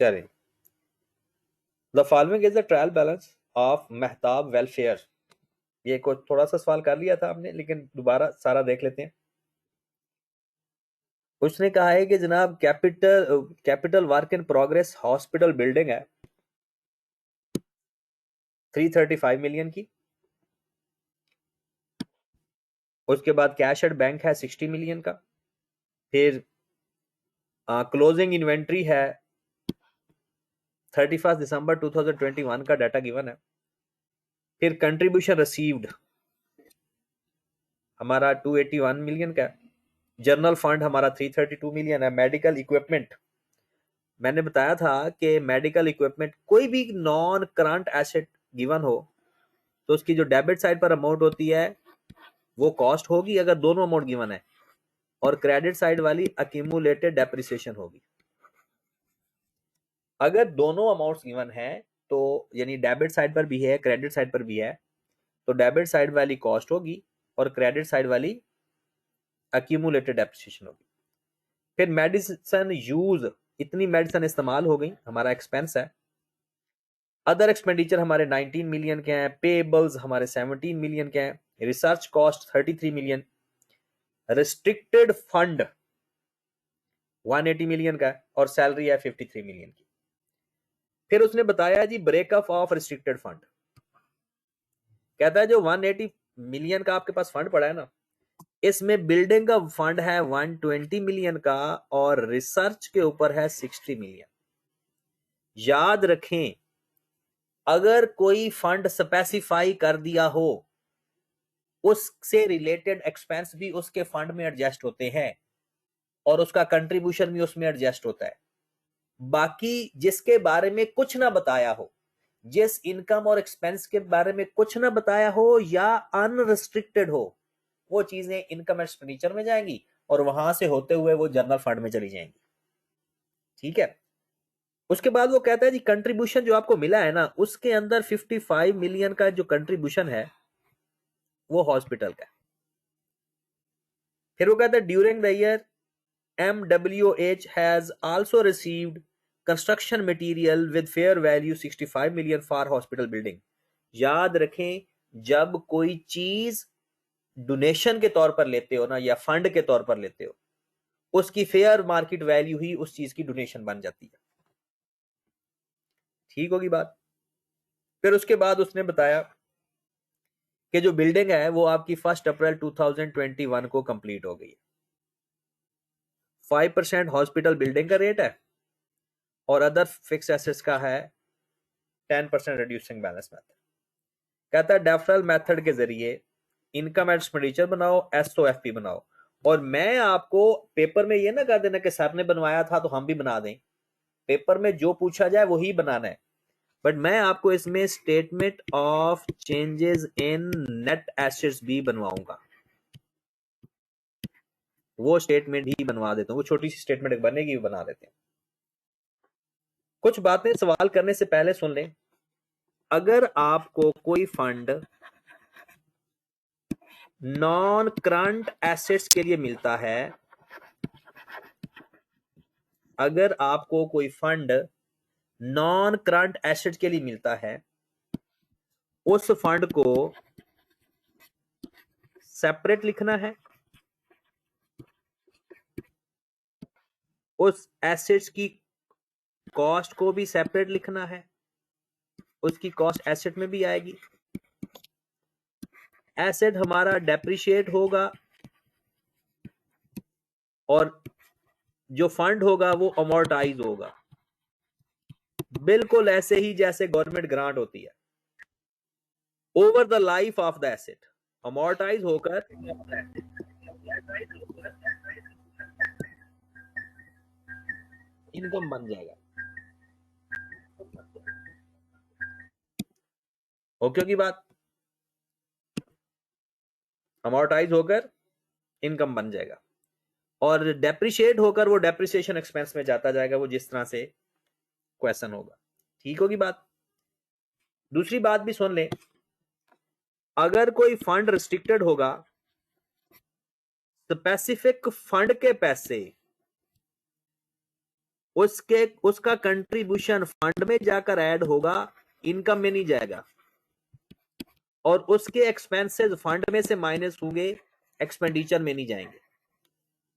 चलिए, the following is the trial balance of Mehtab welfare. ये कुछ थोड़ा सा सवाल कर लिया था आपने, लेकिन दोबारा सारा देख लेते हैं। उसने कहा है कि जनाब capital work in progress hospital building है 335 मिलियन की। उसके बाद कैश एट बैंक है 60 मिलियन का। फिर क्लोजिंग इन्वेंट्री है 31 दिसंबर 2021 का डाटा गिवन है। फिर कंट्रीब्यूशन रिसीव्ड हमारा 281 मिलियन का है। जर्नल फंड हमारा 332 मिलियन है। मेडिकल इक्विपमेंट मैंने बताया था कि मेडिकल इक्विपमेंट कोई भी नॉन करंट एसेट गिवन हो तो उसकी जो डेबिट साइड पर अमाउंट होती है वो कॉस्ट होगी अगर दोनों अमाउंट गिवन है, और क्रेडिट साइड वाली अक्यूमुलेटेड डेप्रिसिएशन होगी। अगर दोनों अमाउंट्स गिवन है तो यानी डेबिट साइड पर भी है क्रेडिट साइड पर भी है, तो डेबिट साइड वाली कॉस्ट होगी और क्रेडिट साइड वाली अक्यूमुलेटेड डेप्रिसिएशन होगी। फिर मेडिसिन यूज, इतनी मेडिसिन इस्तेमाल हो गई, हमारा एक्सपेंस है। अदर एक्सपेंडिचर हमारे 19 मिलियन के हैं। पेबल्स हमारे 17 मिलियन के हैं। Research cost 33 million. Restricted fund 180 million का है और सैलरी है 53 मिलियन की। फिर उसने बताया जी ब्रेकअप ऑफ रिस्ट्रिक्टेड फंड। कहता है जो 180 मिलियन का आपके पास फंड पड़ा है ना, इसमें बिल्डिंग का फंड है 120 मिलियन का और रिसर्च के ऊपर है 60 मिलियन। याद रखें, अगर कोई फंड स्पेसिफाई कर दिया हो उससे रिलेटेड एक्सपेंस भी उसके फंड में एडजस्ट होते हैं और उसका कंट्रीब्यूशन भी उसमें एडजस्ट होता है। बाकी जिसके बारे में कुछ ना बताया हो, जिस इनकम और एक्सपेंस के बारे में कुछ ना बताया हो या अनरिस्ट्रिक्टेड हो, वो चीजें इनकम एक्सपेंडिचर में जाएंगी और वहां से होते हुए वो जनरल फंड में चली जाएंगी। ठीक है। उसके बाद वो कहता है जी कंट्रीब्यूशन जो आपको मिला है ना, उसके अंदर 55 मिलियन का जो कंट्रीब्यूशन है वो हॉस्पिटल का है। फिर वो कहता है during the year MWH has also received construction material with fair value 65 million for hospital building। याद रखें, जब कोई चीज डोनेशन के तौर पर लेते हो ना या फंड के तौर पर लेते हो, उसकी फेयर मार्केट वैल्यू ही उस चीज की डोनेशन बन जाती है। ठीक होगी बात। फिर उसके बाद उसने बताया कि जो बिल्डिंग है वो आपकी 1 अप्रैल 2021 को कंप्लीट हो गई है। 5% हॉस्पिटल बिल्डिंग का रेट है और अदर फिक्स एसेट्स का है 10% रिड्यूसिंग बैलेंस मेथड। कहता है डेफरल मेथड के जरिए इनकम एंड एक्सपेंडिचर बनाओ, SOFP बनाओ। और मैं आपको पेपर में ये ना कह देना कि सर ने बनवाया था तो हम भी बना दें। पेपर में जो पूछा जाए वही बनाना है, बट मैं आपको इसमें statement of changes in net assets भी बनवाऊंगा। वो स्टेटमेंट ही बनवा देता हूँ, वो छोटी सी स्टेटमेंट बनेगी वो बना देते हैं। कुछ बातें सवाल करने से पहले सुन लें। अगर आपको कोई फंड नॉन करंट एसेट्स के लिए मिलता है, अगर आपको कोई फंड नॉन करंट एसेट के लिए मिलता है, उस फंड को सेपरेट लिखना है, उस एसेट्स की कॉस्ट को भी सेपरेट लिखना है, उसकी कॉस्ट एसेट में भी आएगी। एसेट हमारा डेप्रिशिएट होगा और जो फंड होगा वो अमोर्टाइज होगा, बिल्कुल ऐसे ही जैसे गवर्नमेंट ग्रांट होती है। Over the life of the asset amortise होकर इनकम बन जाएगा। ओके की बात, अमोर्टाइज होकर इनकम बन जाएगा और डेप्रिशिएट होकर वो डेप्रिसिएशन एक्सपेंस में जाता जाएगा, वो जिस तरह से क्वेश्चन होगा। ठीक होगी बात। दूसरी बात भी सुन ले, अगर कोई फंड रिस्ट्रिक्टेड होगा, स्पेसिफिक फंड के पैसे उसका कंट्रीब्यूशन फंड में जाकर ऐड होगा, इनकम में नहीं जाएगा, और उसके एक्सपेंसेस फंड में से माइनस होंगे, एक्सपेंडिचर में नहीं जाएंगे,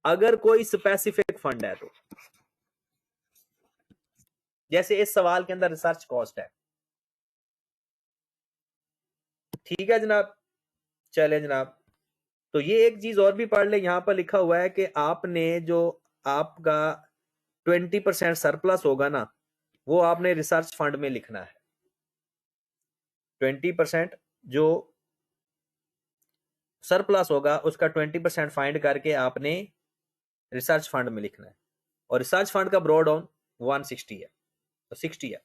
अगर कोई स्पेसिफिक फंड है तो। जैसे इस सवाल के अंदर रिसर्च कॉस्ट है, ठीक है जनाब। चले जनाब, तो ये एक चीज और भी पढ़ ले, यहां पर लिखा हुआ है कि आपने जो आपका 20% सरप्लस होगा ना, वो आपने रिसर्च फंड में लिखना है। 20% जो सरप्लस होगा उसका 20% फाइंड करके आपने रिसर्च फंड में लिखना है, और रिसर्च फंड का ब्रॉ डाउन 160 है, तो 60 है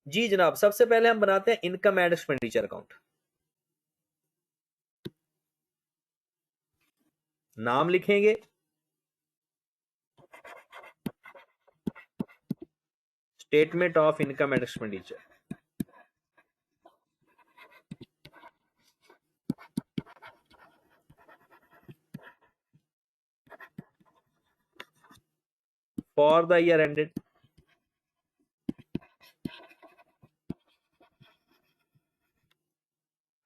जी जनाब। सबसे पहले हम बनाते हैं इनकम एंड एक्सपेंडिचर अकाउंट। नाम लिखेंगे, statement of income and expenditure, for the year ended,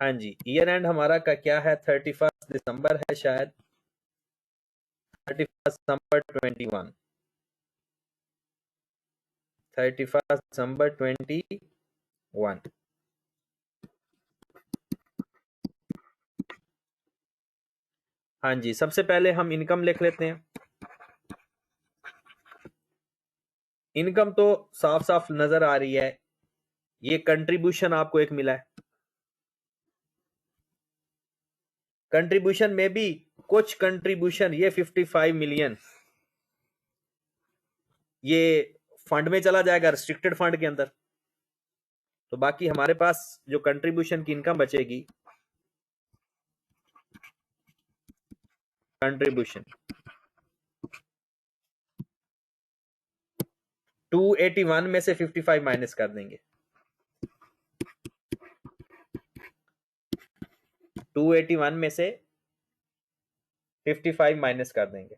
हाँ जी, ईयर एंड हमारा का क्या है, 31 दिसंबर है शायद, 31 दिसंबर 21, 31 दिसंबर 21। हाँ जी, सबसे पहले हम इनकम लिख लेते हैं। इनकम तो साफ साफ नजर आ रही है, ये कंट्रीब्यूशन आपको एक मिला है, कंट्रीब्यूशन में भी कुछ कंट्रीब्यूशन, ये 55 मिलियन ये फंड में चला जाएगा, रिस्ट्रिक्टेड फंड के अंदर। तो बाकी हमारे पास जो कंट्रीब्यूशन की इनकम बचेगी, कंट्रीब्यूशन 281 में से 55 माइनस कर देंगे, 281 में से 55 माइनस कर देंगे,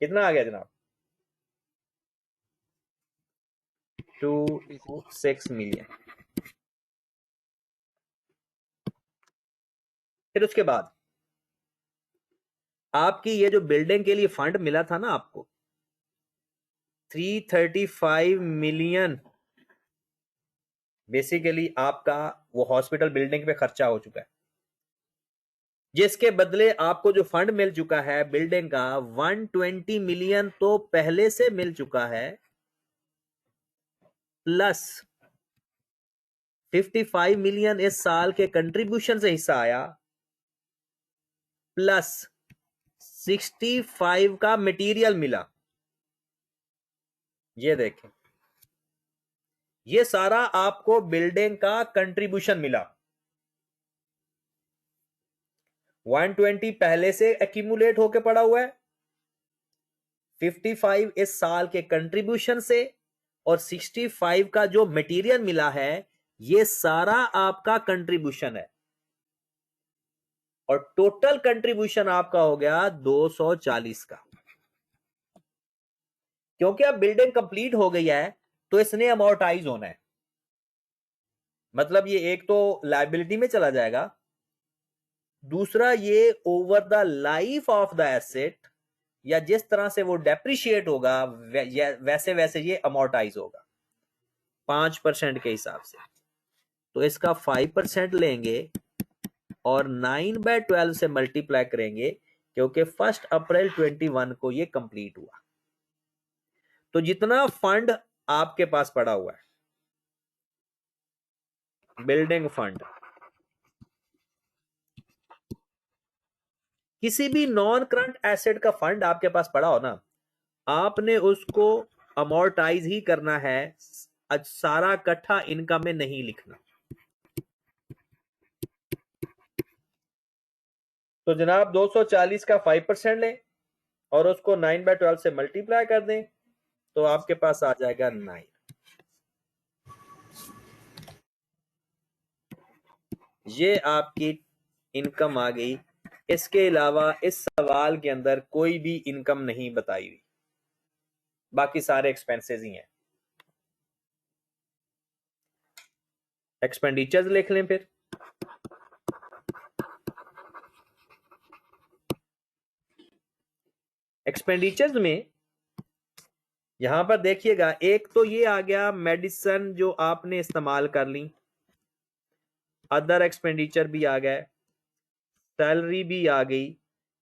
कितना आ गया जनाब, 26 मिलियन। फिर उसके बाद आपकी ये जो बिल्डिंग के लिए फंड मिला था ना आपको, 335 मिलियन बेसिकली आपका वो हॉस्पिटल बिल्डिंग पे खर्चा हो चुका है, जिसके बदले आपको जो फंड मिल चुका है बिल्डिंग का 120 मिलियन तो पहले से मिल चुका है, प्लस 55 मिलियन इस साल के कंट्रीब्यूशन से हिस्सा आया, प्लस 65 का मटेरियल मिला। ये देखें, ये सारा आपको बिल्डिंग का कंट्रीब्यूशन मिला। 120 पहले से एक्यूमुलेट होके पड़ा हुआ है, 55 इस साल के कंट्रीब्यूशन से, और 65 का जो मटेरियल मिला है, ये सारा आपका कंट्रीब्यूशन है, और टोटल कंट्रीब्यूशन आपका हो गया 240 का। क्योंकि अब बिल्डिंग कंप्लीट हो गई है तो इसने अमोर्टाइज होना है, मतलब ये एक तो लायबिलिटी में चला जाएगा, दूसरा ये over the life of the asset, या जिस तरह से वो डेप्रिशिएट होगा वैसे वैसे ये अमोर्टाइज होगा 5% के हिसाब से। तो इसका 5% लेंगे और 9/12 से मल्टीप्लाई करेंगे, क्योंकि 1 अप्रैल 21 को ये कंप्लीट हुआ। तो जितना फंड आपके पास पड़ा हुआ है, बिल्डिंग फंड, किसी भी नॉन करंट एसेट का फंड आपके पास पड़ा हो ना, आपने उसको अमोर्टाइज ही करना है, सारा इकट्ठा इनकम में नहीं लिखना। तो जनाब 240 का 5% लें और उसको 9/12 से मल्टीप्लाई कर दें, तो आपके पास आ जाएगा 9। ये आपकी इनकम आ गई। इसके अलावा इस सवाल के अंदर कोई भी इनकम नहीं बताई हुई, बाकी सारे एक्सपेंसेस ही हैं। एक्सपेंडिचर्स लिख लें फिर। एक्सपेंडिचर्स में यहां पर देखिएगा, एक तो ये आ गया मेडिसिन जो आपने इस्तेमाल कर ली, अदर एक्सपेंडिचर भी आ गए, सैलरी भी आ गई।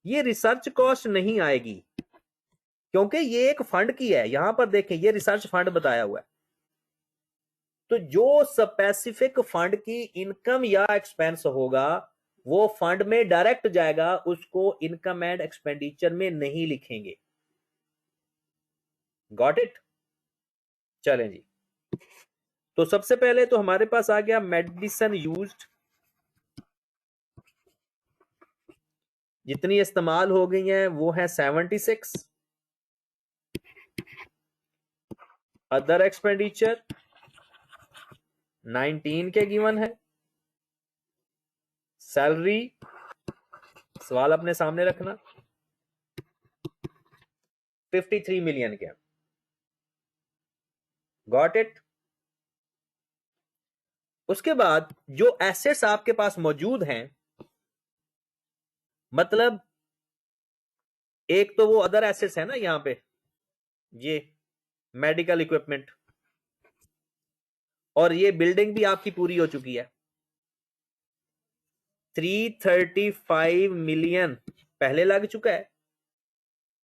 ये रिसर्च कॉस्ट नहीं आएगी क्योंकि ये एक फंड की है। यहां पर देखें, ये रिसर्च फंड बताया हुआ है। तो जो स्पेसिफिक फंड की इनकम या एक्सपेंस होगा वो फंड में डायरेक्ट जाएगा, उसको इनकम एंड एक्सपेंडिचर में नहीं लिखेंगे। Got it? चलें जी। तो सबसे पहले तो हमारे पास आ गया मेडिसिन यूज्ड, जितनी इस्तेमाल हो गई है वो है 76। अदर एक्सपेंडिचर 19 के गिवन है। सैलरी, सवाल अपने सामने रखना, 53 मिलियन के। Got it? उसके बाद जो एसेट्स आपके पास मौजूद हैं, मतलब एक तो वो अदर एसेट्स है ना, यहां पे ये मेडिकल इक्विपमेंट, और ये बिल्डिंग भी आपकी पूरी हो चुकी है। 335 मिलियन पहले लग चुका है,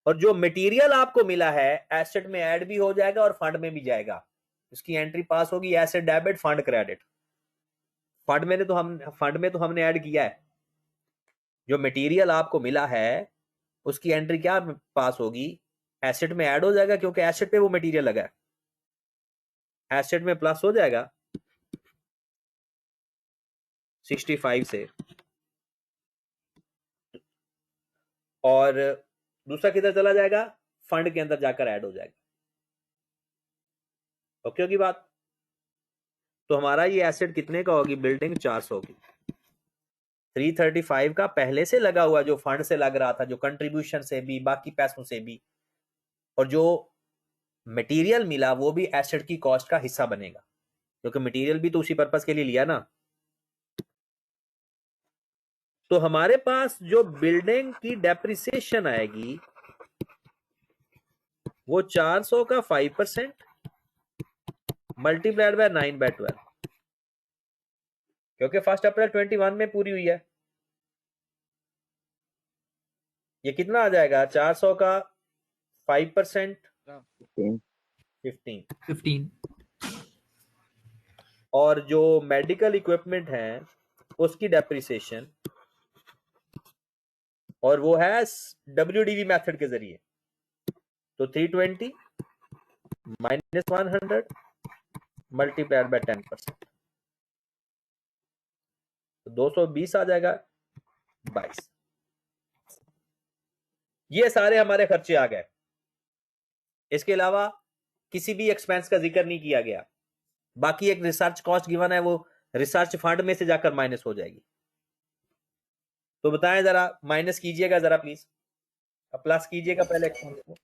और जो मटेरियल आपको मिला है एसेट में ऐड भी हो जाएगा और फंड में भी जाएगा। इसकी एंट्री पास होगी asset debit, fund credit. Fund में तो हमने ऐड किया है। जो मटेरियल आपको मिला है उसकी एंट्री क्या पास होगी? एसेट में ऐड हो जाएगा, क्योंकि एसेट पे वो मटेरियल लगा है। एसेट में प्लस हो जाएगा 65 से, और दूसरा किधर चला जाएगा? फंड के अंदर जाकर ऐड हो जाएगा। ओके होगी बात? तो हमारा ये एसेट कितने का होगी? बिल्डिंग 400 की। 335 का पहले से लगा हुआ, जो फंड से लग रहा था, जो कंट्रीब्यूशन से भी, बाकी पैसों से भी, और जो मटेरियल मिला वो भी एसेट की कॉस्ट का हिस्सा बनेगा, क्योंकि मटेरियल भी तो उसी पर्पस के लिए लिया ना। तो हमारे पास जो बिल्डिंग की डेप्रिसिएशन आएगी वो 400 का 5% मल्टीप्लाइड बाय 9/12, क्योंकि 1 अप्रैल 21 में पूरी हुई है। ये कितना आ जाएगा? 400 का 5% 15। और जो मेडिकल इक्विपमेंट है उसकी डेप्रिसिएशन, और वो है WDV मेथड के जरिए, तो 320 माइनस 100 मल्टीप्लाइड बाय 10%, तो 220 आ जाएगा 22। ये सारे हमारे खर्चे आ गए। इसके अलावा किसी भी एक्सपेंस का जिक्र नहीं किया गया। बाकी एक रिसर्च कॉस्ट गिवन है, वो रिसर्च फंड में से जाकर माइनस हो जाएगी। तो बताएं जरा, माइनस कीजिएगा जरा प्लीज, प्लस कीजिएगा पहले एक्सपेंस को।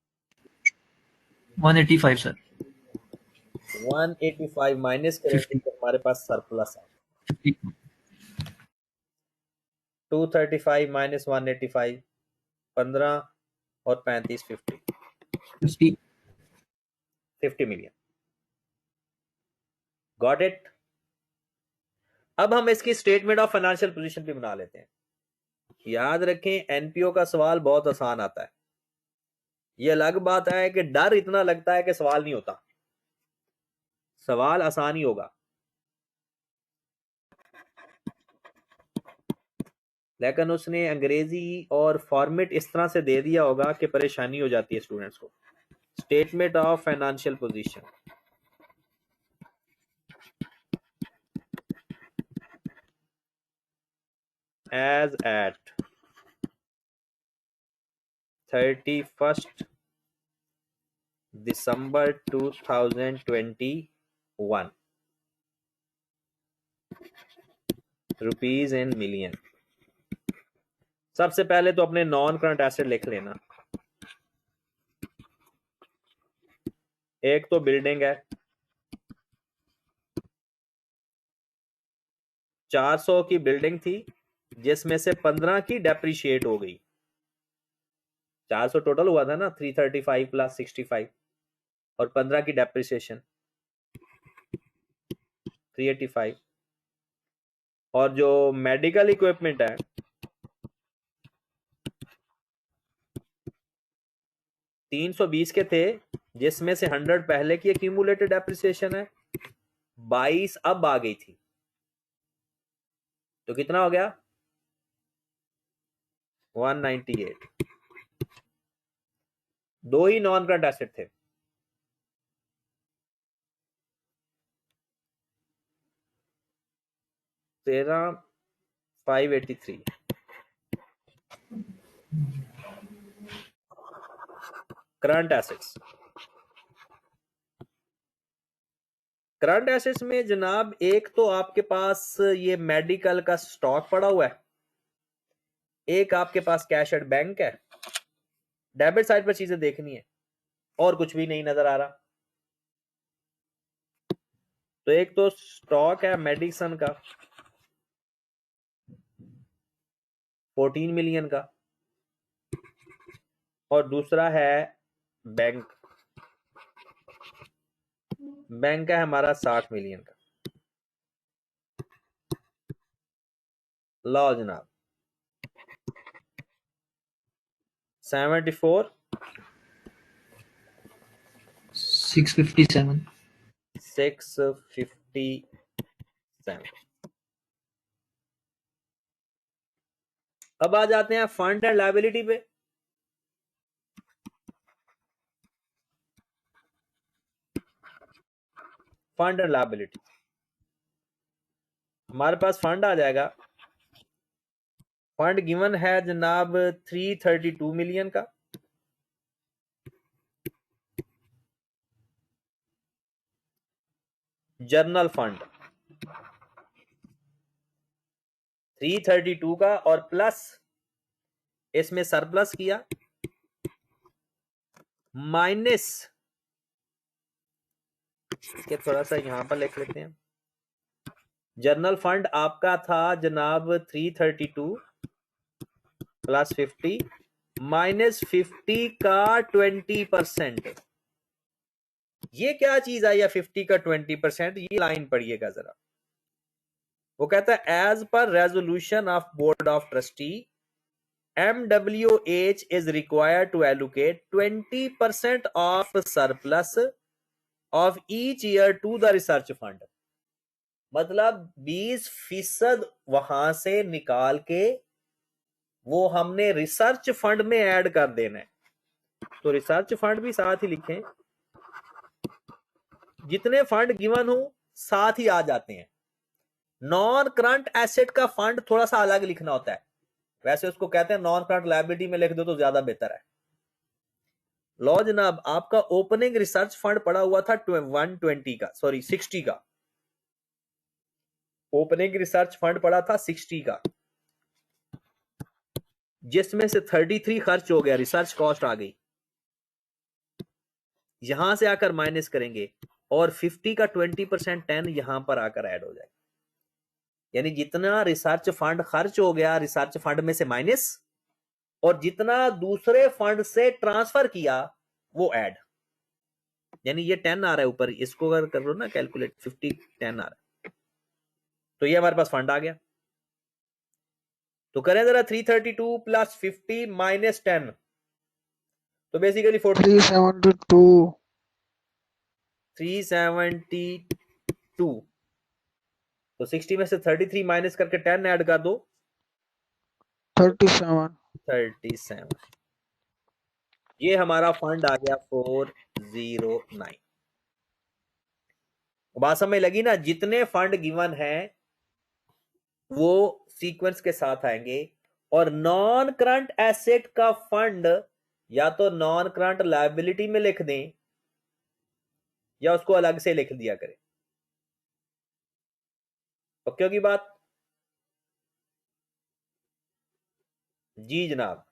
185 सर। 185 माइनस करेंगे तो हमारे पास सरप्लस है 235 माइनस 185 15 और 35 50 मिलियन। Got it? अब हम इसकी स्टेटमेंट ऑफ फाइनेंशियल पोजीशन भी बना लेते हैं। याद रखें, एनपीओ का सवाल बहुत आसान आता है। ये अलग बात है कि डर इतना लगता है कि सवाल नहीं होता। सवाल आसान ही होगा, लेकिन उसने अंग्रेजी और फॉर्मेट इस तरह से दे दिया होगा कि परेशानी हो जाती है स्टूडेंट्स को। Statement of financial position, as at 31st December 2021, rupees in million. सबसे पहले तो अपने नॉन करंट एसेट लिख लेना। एक तो बिल्डिंग है 400 की बिल्डिंग थी जिसमें से 15 की डेप्रिशिएट हो गई। 400 टोटल हुआ था ना, 335 प्लस 65 और 15 की डेप्रिसिएशन 385। और जो मेडिकल इक्विपमेंट है 320 के थे जिसमें से 100 पहले की एक्यूमुलेटेड डेप्रिसिएशन है, 22 अब आ गई थी, तो कितना हो गया 198। दो ही नॉन करंट एसेट थे। तेरह 583 करंट एसेट्स। करंट एसेट्स में जनाब एक तो आपके पास ये मेडिकल का स्टॉक पड़ा हुआ है, एक आपके पास कैश एट बैंक है। डेबिट साइड पर चीजें देखनी है और कुछ भी नहीं नजर आ रहा। तो एक तो स्टॉक है मेडिसन का 14 मिलियन का और दूसरा है बैंक है हमारा 60 मिलियन का। लो जनाब 74 657 657। अब आ जाते हैं फंड एंड लायबिलिटी पे। फंड एंड लायबिलिटी हमारे पास फंड आ जाएगा। फंड गिवन है जनाब 332 मिलियन का। जर्नल फंड 332 का और प्लस इसमें सरप्लस किया माइनस के थोड़ा सा यहां पर लिख लेते हैं। जर्नल फंड आपका था जनाब 332 प्लस 50 माइनस 50 का 20%। ये क्या चीज आई है 50 का 20%? ये लाइन पढ़िएगा जरा। वो कहता है एज पर resolution of board of trustee MWH is required to allocate 20% of surplus of each year to the research fund। मतलब 20% वहां से निकाल के वो हमने रिसर्च फंड में ऐड कर देना है। तो रिसर्च फंड भी साथ ही लिखें, जितने फंड गिवन हो साथ ही आ जाते हैं। नॉन करंट एसेट का फंड थोड़ा सा अलग लिखना होता है, वैसे उसको कहते हैं नॉन करंट लायबिलिटी में लिख दो तो ज्यादा बेहतर है। लो जनाब आपका ओपनिंग रिसर्च फंड पड़ा हुआ था 120 का, सॉरी 60 का। ओपनिंग रिसर्च फंड पड़ा था 60 का, जिसमें से 33 खर्च हो गया, रिसर्च कॉस्ट आ गई। यहां से आकर माइनस करेंगे और 50 का 20% 10 यहां पर आकर ऐड हो जाएगा। यानी जितना रिसर्च फंड खर्च हो गया रिसर्च फंड में से माइनस, और जितना दूसरे फंड से ट्रांसफर किया वो ऐड। यानी ये 10 आ रहा है ऊपर, इसको अगर कर लो ना कैलकुलेट 50 10 आ रहा है, तो ये हमारे पास फंड आ गया। तो करें जरा 332 प्लस 50 माइनस 10, तो बेसिकली 372 372। तो 60 में से 33 माइनस करके 10 ऐड कर दो 37 37। ये हमारा फंड आ गया 409। बात समझ लगी ना? जितने फंड गिवन है वो सीक्वेंस के साथ आएंगे। और नॉन करंट एसेट का फंड या तो नॉन करंट लायबिलिटी में लिख दें या उसको अलग से लिख दिया करें। ओके की बात? जी जनाब।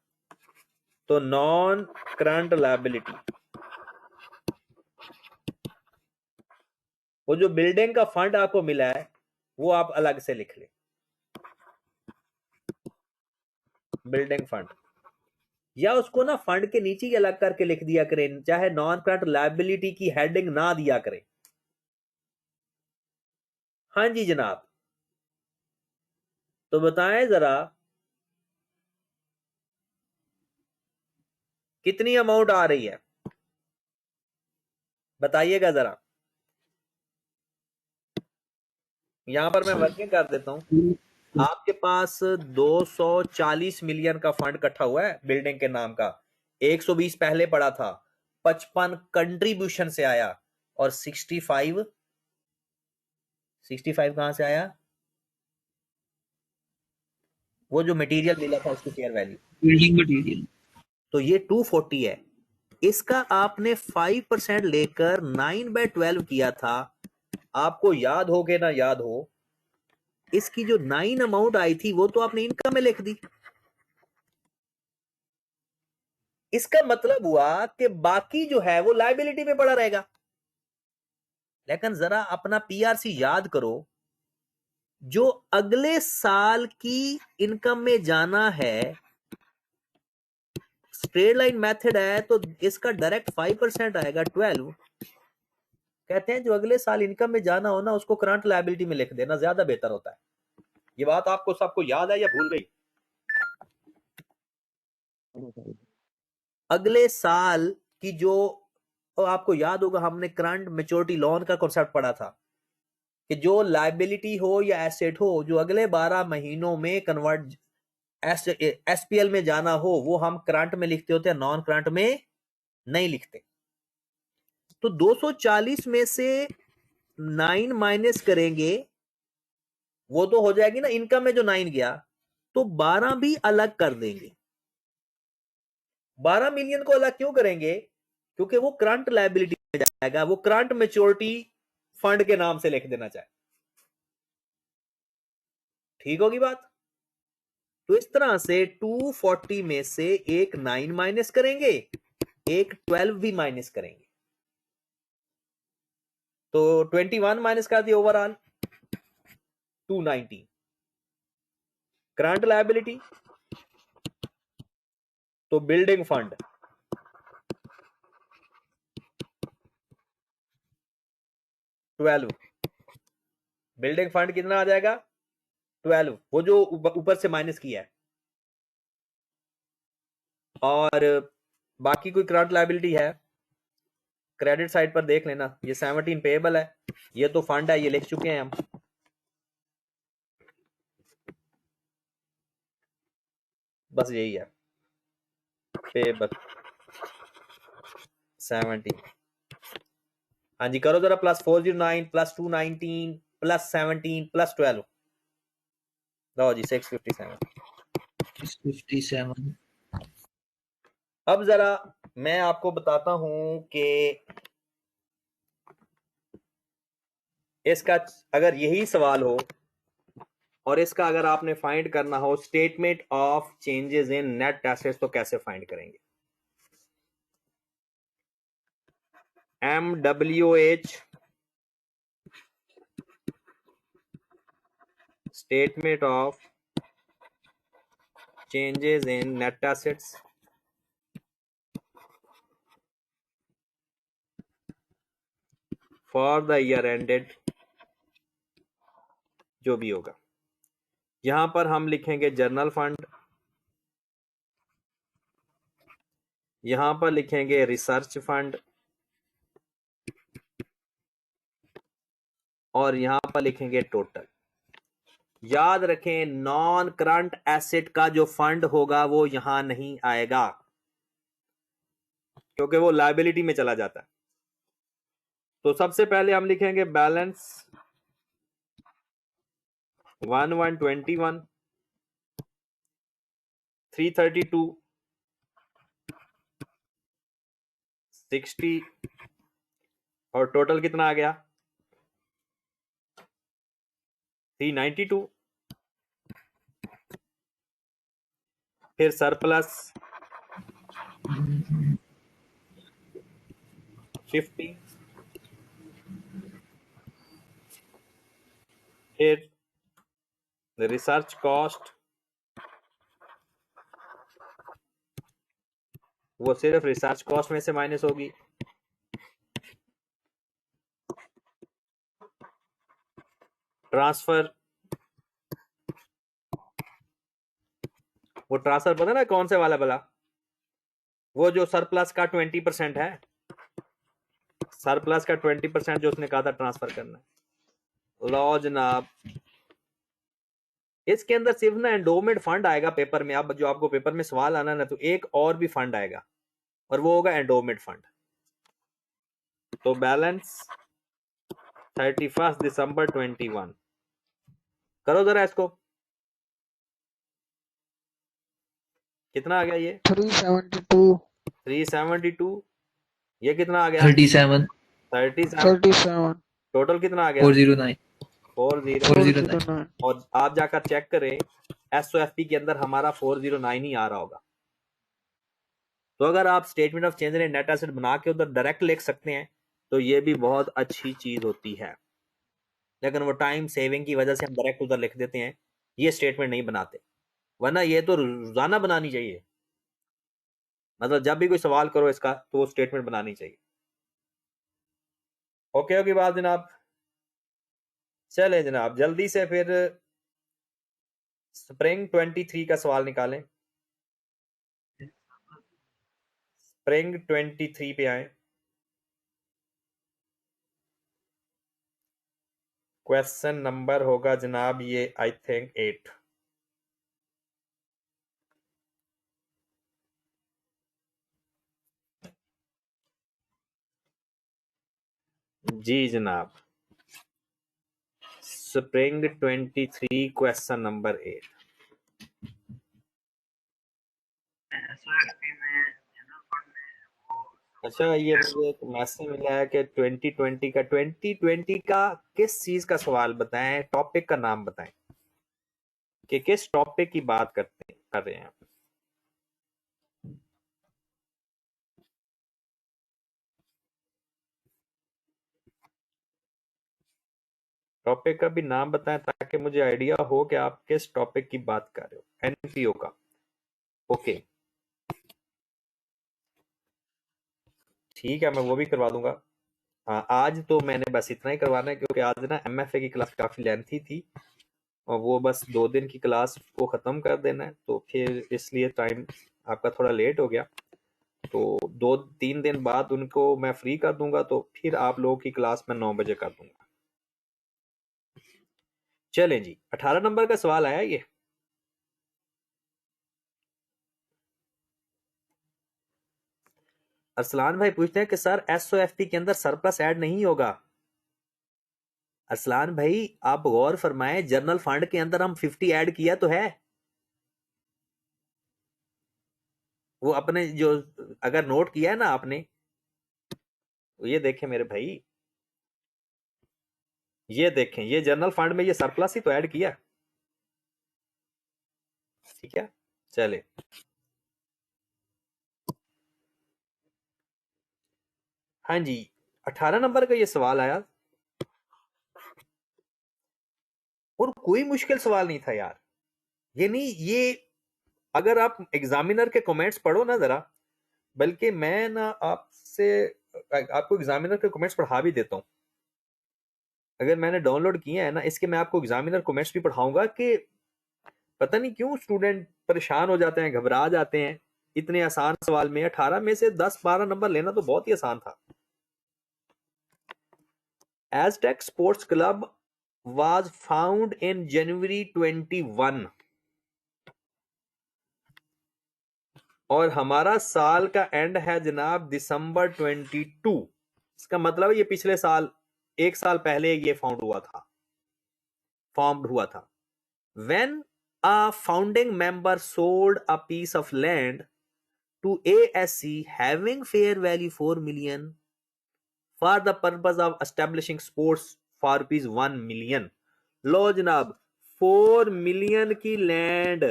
तो नॉन करंट लायबिलिटी वो जो बिल्डिंग का फंड आपको मिला है वो आप अलग से लिख लें, बिल्डिंग फंड, या उसको ना फंड के नीचे ही अलग करके लिख दिया करें, चाहे नॉन करंट लायबिलिटी की हेडिंग ना दिया करें। हाँ जी जनाब, तो बताएं जरा कितनी अमाउंट आ रही है, बताइएगा जरा। यहां पर मैं वर्किंग कर देता हूं। आपके पास 240 मिलियन का फंड इकट्ठा हुआ है बिल्डिंग के नाम का, 120 पहले पड़ा था, 55 कंट्रीब्यूशन से आया, और 65 कहां से आया, वो जो मटेरियल मिला था उसकी फेयर वैल्यू, बिल्डिंग मटेरियल। तो ये 240 है। इसका आपने 5% लेकर 9/12 किया था, आपको याद हो के ना याद हो, इसकी जो 9 अमाउंट आई थी वो तो आपने इनकम में लिख दी। इसका मतलब हुआ कि बाकी जो है वो लायबिलिटी में पड़ा रहेगा। लेकिन जरा अपना पीआरसी याद करो, जो अगले साल की इनकम में जाना है, स्ट्रेट लाइन मेथड है तो इसका डायरेक्ट 5% आएगा 12। कहते हैं जो अगले साल इनकम में जाना हो ना उसको करंट लायबिलिटी में लिख देना ज्यादा बेहतर होता है। ये बात आपको सबको याद है या भूल गई? अगले साल की जो, तो आपको याद होगा हमने करंट मेच्योरिटी लोन का कॉन्सेप्ट पढ़ा था कि जो लायबिलिटी हो या एसेट हो जो अगले 12 महीनों में कन्वर्ट एसपीएल में जाना हो वो हम करंट में लिखते होते हैं, नॉन करंट में नहीं लिखते। तो 240 में से 9 माइनस करेंगे, वो तो हो जाएगी ना इनकम में जो 9 गया, तो 12 भी अलग कर देंगे। 12 मिलियन को अलग क्यों करेंगे? क्योंकि वो करंट लायबिलिटी में जाएगा, वो करंट मेच्योरिटी फंड के नाम से लिख देना चाहे। ठीक होगी बात? तो इस तरह से 240 में से एक 9 माइनस करेंगे, एक 12 भी माइनस करेंगे, तो 21 माइनस कर दिया ओवरऑल 290। करंट लायबिलिटी तो बिल्डिंग फंड 12, बिल्डिंग फंड कितना आ जाएगा 12, वो जो ऊपर से माइनस किया है। और बाकी कोई करंट लायबिलिटी है क्रेडिट साइड पर देख लेना, ये 17 पेएबल है, ये तो फंड है, ये लिख चुके हैं हम, बस यही है पेएबल 17। हाँ जी करो जरा, +409 +219 +17 +12, लो जी 657। 57। अब जरा मैं आपको बताता हूं कि इसका अगर यही सवाल हो और इसका अगर आपने फाइंड करना हो statement of changes in net assets, तो कैसे फाइंड करेंगे? MWH statement of changes in net assets for the year ended, जो भी होगा यहां पर हम लिखेंगे जर्नल फंड, यहां पर लिखेंगे रिसर्च फंड, और यहां पर लिखेंगे टोटल। याद रखें नॉन करंट एसेट का जो फंड होगा वो यहां नहीं आएगा क्योंकि वो लायबिलिटी में चला जाता है। तो सबसे पहले हम लिखेंगे बैलेंस 1121 332 60, और टोटल कितना आ गया 392। फिर सरप्लस 50, फिर रिसर्च कॉस्ट वो सिर्फ रिसर्च कॉस्ट में से माइनस होगी। ट्रांसफर, वो ट्रांसफर पता ना कौन से वाला भला, वो जो सरप्लस का 20% है, सरप्लस का 20% जो उसने कहा था ट्रांसफर करना है। लो जनाब, इसके अंदर सिर्फ ना एंडोमेंट फंड आएगा पेपर में। अब जो आपको पेपर में सवाल आना ना, तो एक और भी फंड आएगा और वो होगा एंडोमेंट फंड। तो बैलेंस 31 दिसंबर 21 करो जरा इसको, कितना आ गया ये 372 372। ये कितना आ गया 37 37। टोटल कितना आ गया 409 40। 409 और आप जाकर चेक करें एसओएफपी के अंदर हमारा 409 ही आ रहा होगा। तो अगर आप statement of change in net asset बना के उधर डायरेक्ट लिख सकते हैं तो ये भी बहुत अच्छी चीज होती है, लेकिन वो टाइम सेविंग की वजह से हम डायरेक्ट उधर लिख देते हैं, ये स्टेटमेंट नहीं बनाते। वरना ये तो रोजाना बनानी चाहिए, मतलब जब भी कोई सवाल करो इसका तो वो स्टेटमेंट बनानी चाहिए। ओके होगी बात जनाब। चले जनाब जल्दी से फिर स्प्रिंग 23 का सवाल निकालें। स्प्रिंग 23 पे आए। क्वेश्चन नंबर होगा जनाब ये आई थिंक 8। जी जनाब, स्प्रिंग 23 क्वेश्चन नंबर 8। अच्छा, ये मुझे एक मैसेज मिला है कि 2020 का किस चीज का सवाल बताएं, टॉपिक का नाम बताएं कि किस टॉपिक की बात कर रहे हैं। टॉपिक का भी नाम बताएं ताकि मुझे आइडिया हो कि आप किस टॉपिक की बात कर रहे हो। एनपीओ का, ओके ठीक है, मैं वो भी करवा दूंगा। हाँ, आज तो मैंने बस इतना ही करवाना है क्योंकि आज ना एमएफए की क्लास काफी लेंथी थी और वो बस 2 दिन की क्लास को खत्म कर देना है, तो फिर इसलिए टाइम आपका थोड़ा लेट हो गया। तो 2-3 दिन बाद उनको मैं फ्री कर दूंगा, तो फिर आप लोगों की क्लास में 9 बजे कर दूंगा। चलें जी, 18 नंबर का सवाल आया ये। अरसलान भाई पूछते हैं कि सर एसओएफपी के अंदर सरप्लस ऐड नहीं होगा। अरसलान भाई आप गौर फरमाएं, जनरल फंड के अंदर हम 50 ऐड किया तो है। वो अपने जो अगर नोट किया है ना आपने, ये देखें मेरे भाई, ये देखें, ये जनरल फंड में ये सरप्लस ही तो ऐड किया। ठीक है, चले हाँ जी, 18 नंबर का ये सवाल आया और कोई मुश्किल सवाल नहीं था यार। ये नहीं, ये अगर आप एग्जामिनर के कमेंट्स पढ़ो ना जरा, बल्कि मैं ना आपसे आपको एग्जामिनर के कमेंट्स पढ़ा भी देता हूं। अगर मैंने डाउनलोड किया है ना इसके, मैं आपको एग्जामिनर कमेंट्स भी पढ़ाऊंगा कि पता नहीं क्यों स्टूडेंट परेशान हो जाते हैं, घबरा जाते हैं इतने आसान सवाल में। 18 में से 10-12 नंबर लेना तो बहुत ही आसान था। Aztec sports club was found in January 21 और हमारा साल का एंड है जनाब दिसंबर 22। इसका मतलब ये पिछले साल, 1 साल पहले ये फॉर्म्ड हुआ था। When a founding member sold a piece of land to ASC having fair value 4 million for the purpose of establishing sports for rupees 1 million। लो जनाब, 4 मिलियन की लैंड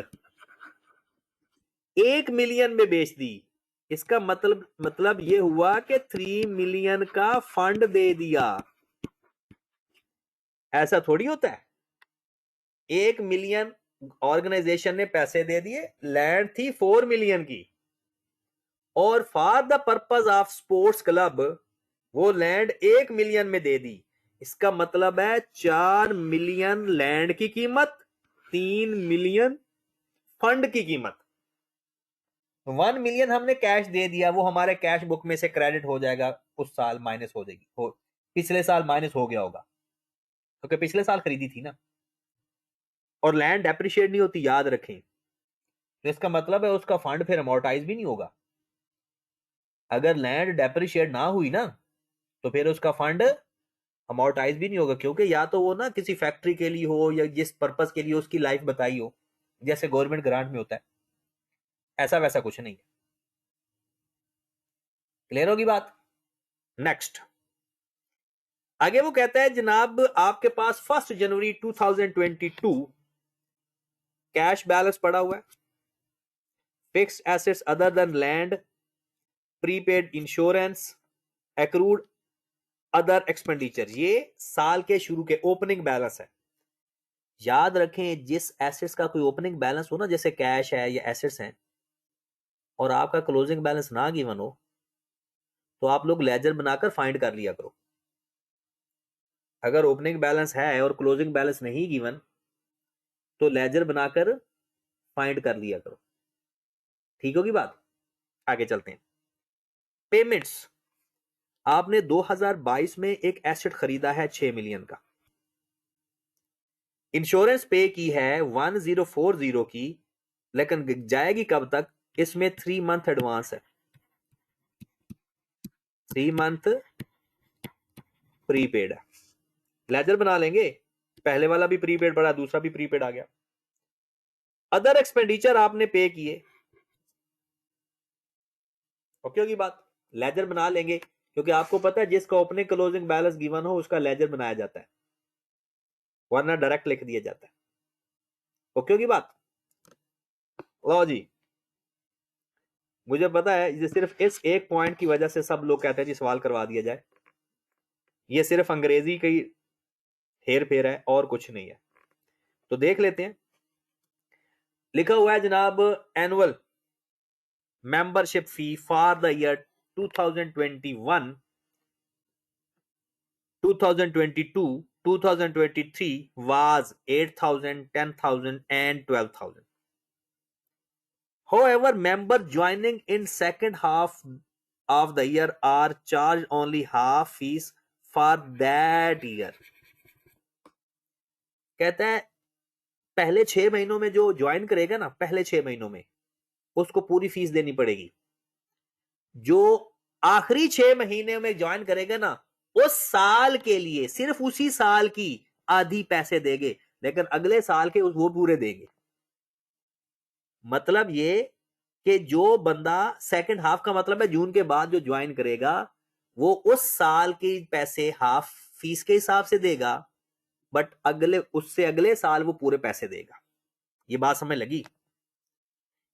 1 मिलियन में बेच दी। इसका मतलब ये हुआ कि 3 मिलियन का फंड दे दिया। ऐसा थोड़ी होता है। 1 मिलियन ऑर्गेनाइजेशन ने पैसे दे दिए, लैंड थी 4 मिलियन की, और for the purpose of sports club वो लैंड 1 मिलियन में दे दी। इसका मतलब है 4 मिलियन लैंड की कीमत, 3 मिलियन फंड की कीमत। 1 मिलियन हमने कैश दे दिया, वो हमारे कैश बुक में से क्रेडिट हो जाएगा, उस साल माइनस हो जाएगी, हो पिछले साल माइनस हो गया होगा, क्योंकि पिछले साल खरीदी थी ना। और लैंड डेप्रिशिएट नहीं होती, याद रखें। तो इसका मतलब है उसका फंड फिर अमोर्टाइज भी नहीं होगा। अगर लैंड डेप्रिशिएट ना हुई ना, तो फिर उसका फंड अमोर्टाइज भी नहीं होगा, क्योंकि या तो वो ना किसी फैक्ट्री के लिए हो या जिस पर्पस के लिए उसकी लाइफ बताई हो, जैसे गवर्नमेंट ग्रांट में होता है, ऐसा वैसा कुछ नहीं है। क्लियर होगी बात? नेक्स्ट आगे वो कहता है, जनाब आपके पास 1 जनवरी 2022 कैश बैलेंस पड़ा हुआ है, fixed assets other than land, prepaid insurance, accrued other expenditure, ये साल के शुरू के ओपनिंग बैलेंस है। याद रखें, जिस एसेट्स का कोई ओपनिंग बैलेंस हो ना, जैसे कैश है या एसेट्स हैं, और आपका क्लोजिंग बैलेंस ना गिवन हो, तो आप लोग लेजर बनाकर फाइंड कर लिया करो। अगर ओपनिंग बैलेंस है और क्लोजिंग बैलेंस नहीं गिवन, तो लेजर बनाकर फाइंड कर लिया करो। ठीक होगी बात? आगे चलते हैं। पेमेंट्स, आपने 2022 में एक एसेट खरीदा है 6 मिलियन का, इंश्योरेंस पे की है 1040 की, लेकिन जाएगी कब तक? इसमें 3 मंथ एडवांस है, 3 मंथ प्रीपेड है। लेजर बना लेंगे, पहले वाला भी प्रीपेड पड़ा, दूसरा भी प्रीपेड आ गया। अदर एक्सपेंडिचर आपने पे किए, ओके होगी बात? लेजर बना लेंगे, क्योंकि आपको पता है जिसका ओपनिंग क्लोजिंग बैलेंस गिवन हो उसका लेजर बनाया जाता है, वरना डायरेक्ट लिख दिया जाता है। ओके होगी बात? लो जी, मुझे पता है ये सिर्फ इस एक पॉइंट की वजह से सब लोग कहते हैं जी सवाल करवा दिया जाए। ये सिर्फ अंग्रेजी की हेर फेर है और कुछ नहीं है। तो देख लेते हैं, लिखा हुआ है जनाब, annual membership fee for the year 2021, 2022, 2023 was 8,000, 10,000 and 12,000. However, members joining in second half of the year are charged only half fees for that year. कहता है पहले 6 महीनों में जो ज्वाइन करेगा ना, पहले 6 महीनों में उसको पूरी फीस देनी पड़ेगी। जो आखिरी 6 महीने में ज्वाइन करेगा ना, उस साल के लिए सिर्फ उसी साल की आधी पैसे देंगे, लेकिन अगले साल के वो पूरे देंगे। मतलब ये कि जो बंदा सेकंड हाफ का मतलब है जून के बाद जो ज्वाइन करेगा, वो उस साल के पैसे हाफ फीस के हिसाब से देगा, बट उससे अगले साल वो पूरे पैसे देगा। ये बात समझ लगी?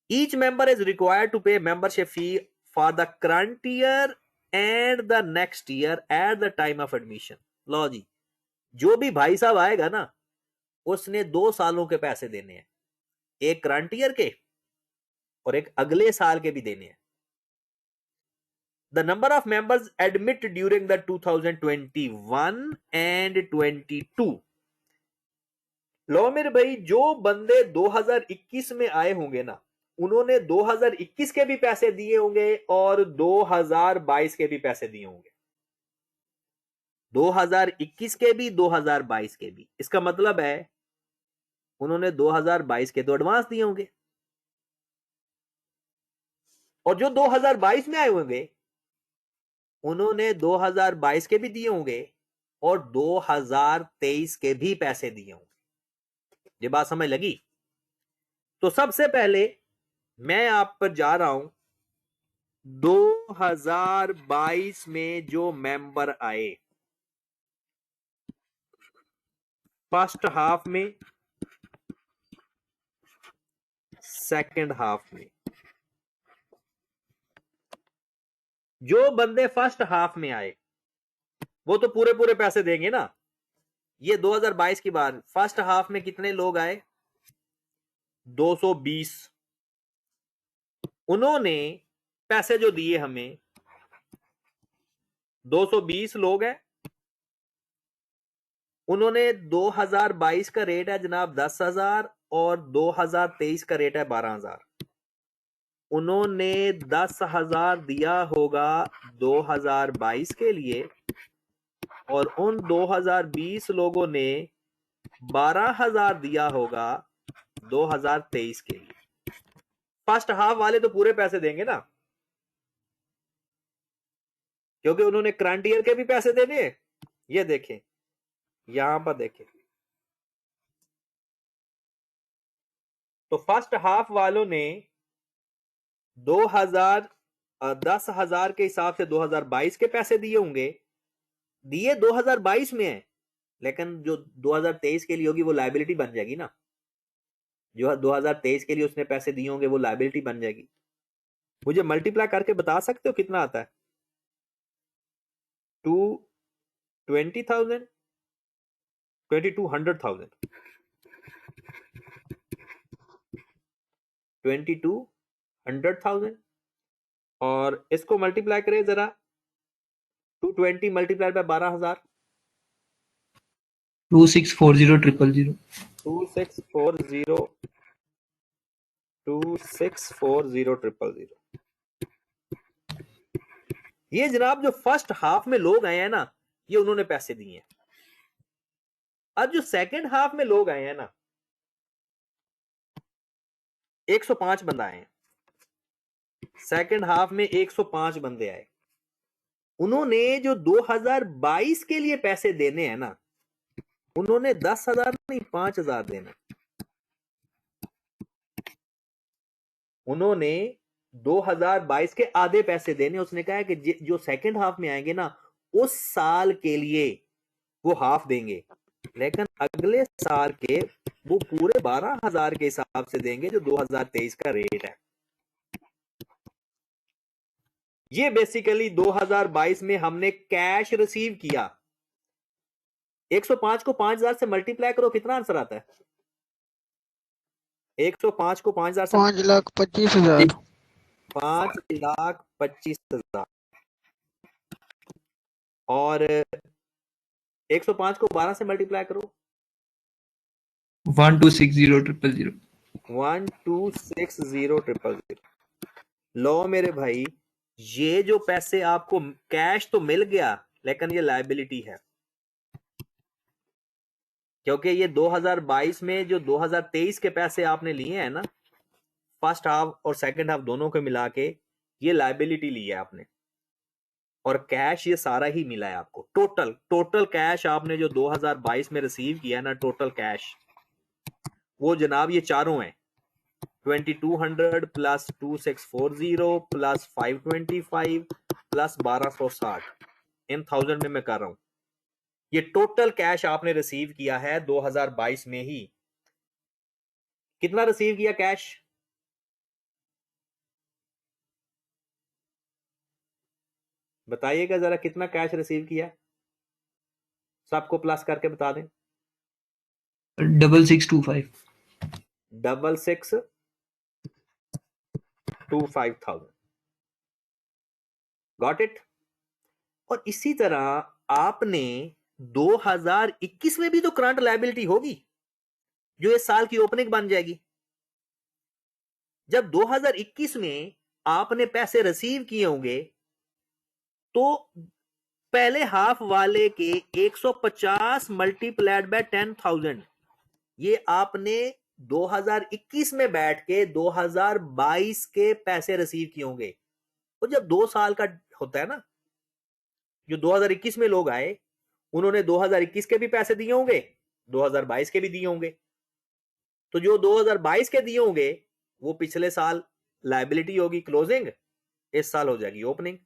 Each member is required to pay membership fee for the current year and the next year at the time of admission. लो जी, जो भी भाई साहब आएगा ना, उसने 2 सालों के पैसे देने हैं, एक करंट ईयर के और एक अगले साल के भी देने हैं। The number of members admitted during the 2021 and 22. लो मेरे भाई, जो बंदे 2021 में आए होंगे ना, उन्होंने 2021 के भी पैसे दिए होंगे और 2022 के भी पैसे दिए होंगे। 2021 के भी, 2022 के भी। इसका मतलब है उन्होंने 2022 के तो एडवांस दिए होंगे, और जो 2022 में आए होंगे उन्होंने 2022 के भी दिए होंगे और 2023 के भी पैसे दिए होंगे। ये बात समझ लगी? तो सबसे पहले मैं आप पर जा रहा हूं 2022 में जो मेंबर आए, फर्स्ट हाफ में, सेकंड हाफ में। जो बंदे फर्स्ट हाफ में आए वो तो पूरे पूरे पैसे देंगे ना, ये 2022 की बात, फर्स्ट हाफ में कितने लोग आए? 220। उन्होंने पैसे जो दिए हमें 220 लोग हैं, उन्होंने 2022 का रेट है जनाब 10,000 और 2023 का रेट है 12,000। उन्होंने 10,000 दिया होगा 2022 के लिए और उन 2020 लोगों ने 12,000 दिया होगा 2023 के लिए। फर्स्ट हाफ वाले तो पूरे पैसे देंगे ना, क्योंकि उन्होंने करंट ईयर के भी पैसे देने हैं। ये देखें, यहां पर देखें, तो फर्स्ट हाफ वालों ने 10,000 के हिसाब से 2022 के पैसे दिए होंगे, दिए 2022 में है, लेकिन जो 2023 के लिए होगी वो लायबिलिटी बन जाएगी ना। जो 2023 के लिए उसने पैसे दिए होंगे वो लायबिलिटी बन जाएगी। मुझे मल्टीप्लाई करके बता सकते हो कितना आता है? 220,000, 2,200,000, 2,200,000 और इसको मल्टीप्लाई करें जरा, 220 मल्टीप्लाई बाय 12,000, 2640,000. 2640,000। ये जनाब जो फर्स्ट हाफ में लोग आए हैं ना, ये उन्होंने पैसे दिए हैं। अब जो सेकंड हाफ में लोग आए हैं ना, 105 बंदा आए हैं। सेकंड हाफ में 105 बंदे आए। उन्होंने जो 2022 के लिए पैसे देने हैं ना, उन्होंने 10,000 नहीं 5,000 देना। उन्होंने 2022 के आधे पैसे देने। उसने कहा है कि जो सेकंड हाफ में आएंगे ना, उस साल के लिए वो हाफ देंगे, लेकिन अगले साल के वो पूरे 12,000 के हिसाब से देंगे जो 2023 का रेट है। ये बेसिकली 2022 में हमने कैश रिसीव किया। 105 को 5,000 से मल्टीप्लाई करो, कितना आंसर आता है? 105 को 5,000 से 5,25,000। 5,25,000 और 105 को 12 से मल्टीप्लाई करो, 1260,000. 1260,000। लो मेरे भाई, ये जो पैसे आपको कैश तो मिल गया, लेकिन ये लायबिलिटी है, क्योंकि ये 2022 में जो 2023 के पैसे आपने लिए हैं ना, फर्स्ट हाफ और सेकंड हाफ दोनों को मिला के ये लायबिलिटी ली है आपने, और कैश ये सारा ही मिला है आपको। टोटल कैश आपने जो 2022 में रिसीव किया ना, टोटल कैश, वो जनाब ये चारों हैं, 2,200 प्लस 2,640 प्लस 525 प्लस 1,260, इन 1000 में मैं कर रहा हूं। ये टोटल कैश आपने रिसीव किया है 2022 में ही। कितना रिसीव किया कैश? बताइएगा जरा, कितना कैश रिसीव किया? सबको प्लस करके बता दें। 6625. 6625,000। Got it? और इसी तरह आपने 2021 में भी तो करंट लायबिलिटी होगी, जो इस साल की ओपनिंग बन जाएगी। जब 2021 में आपने पैसे रिसीव किए होंगे, तो पहले हाफ वाले के 150 मल्टीप्लाइड बाय 10,000, ये आपने 2021 में बैठ के 2022 के पैसे रिसीव किए होंगे। तो जब 2 साल का होता है ना, जो 2021 में लोग आए, उन्होंने 2021 के भी पैसे दिए होंगे, 2022 के भी दिए होंगे। तो जो 2022 के दिए होंगे वो पिछले साल लायबिलिटी होगी क्लोजिंग, इस साल हो जाएगी ओपनिंग।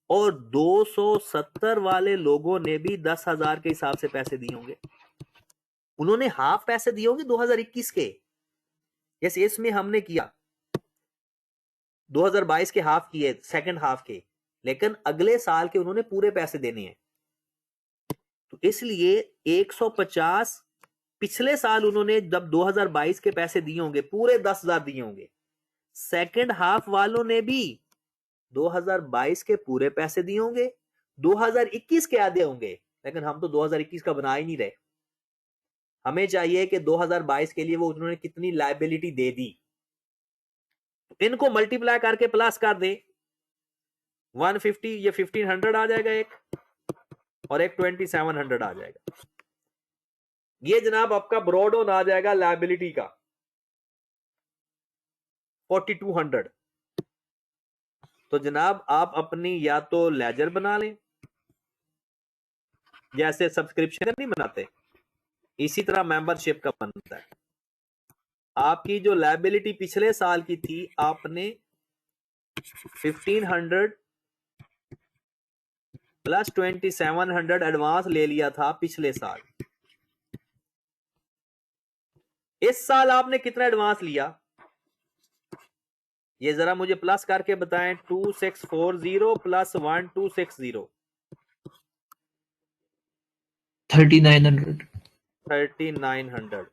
और 270 वाले लोगों ने भी 10,000 के हिसाब से पैसे दिए होंगे। उन्होंने हाफ पैसे दिए होंगे 2021 के, जैसे इसमें हमने किया 2022 के हाफ किए, सेकंड हाफ के, लेकिन अगले साल के उन्होंने पूरे पैसे देने हैं। तो इसलिए 150 पिछले साल उन्होंने जब 2022 के पैसे दिए होंगे, पूरे 10,000 दिए होंगे, सेकेंड हाफ वालों ने भी 2022 के पूरे पैसे दिए होंगे, 2021 के आधे होंगे। लेकिन हम तो 2021 का बना ही नहीं रहे। हमें चाहिए कि 2022 के लिए वो उन्होंने कितनी लायबिलिटी दे दी, इनको मल्टीप्लाई करके प्लस कर दे। 150 ये 1500 आ जाएगा एक, और एक 2700 आ जाएगा। ये जनाब आपका ब्रॉड ऑन आ जाएगा लायबिलिटी का 4200। तो जनाब आप अपनी या तो लेजर बना लें, जैसे सब्सक्रिप्शन नहीं बनाते, इसी तरह मेंबरशिप का बनता है। आपकी जो लायबिलिटी पिछले साल की थी, आपने 1500 प्लस 2700 एडवांस ले लिया था पिछले साल। इस साल आपने कितना एडवांस लिया, ये जरा मुझे प्लस करके बताएं। 2640 प्लस 1260 3900 3900।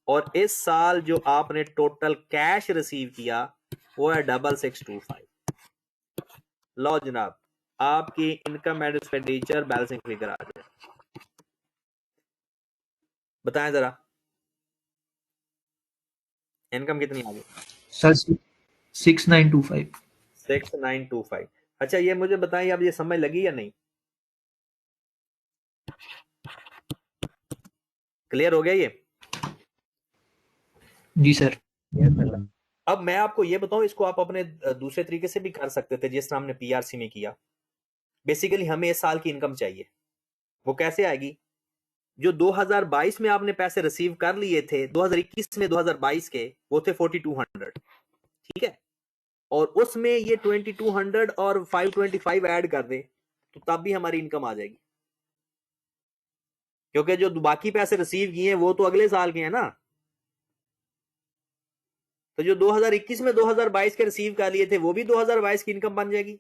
और इस साल जो आपने टोटल कैश रिसीव किया वो है 6625। लो जनाब, आपकी income and expenditure balancing figure आ जाए। बताएं जरा इनकम कितनी आ गई? सर 6925। 6925। अच्छा ये मुझे बताएं, अब ये समझ लगी या नहीं? क्लियर हो गया ये? जी सर। अब मैं आपको ये बताऊं, इसको आप अपने दूसरे तरीके से भी कर सकते थे, जिस तरह हमने पीआरसी में किया। बेसिकली हमें इस साल की इनकम चाहिए, वो कैसे आएगी? जो 2022 में आपने पैसे रिसीव कर लिए थे, 2021 में 2022 के, वो थे 4200, ठीक है? और उसमें ये 2200 और 525 ऐड कर दे तो तब भी हमारी इनकम आ जाएगी, क्योंकि जो बाकी पैसे रिसीव किए हैं वो तो अगले साल के हैं ना। तो जो 2021 में 2022 के रिसीव कर लिए थे वो भी 2022 की इनकम बन जाएगी,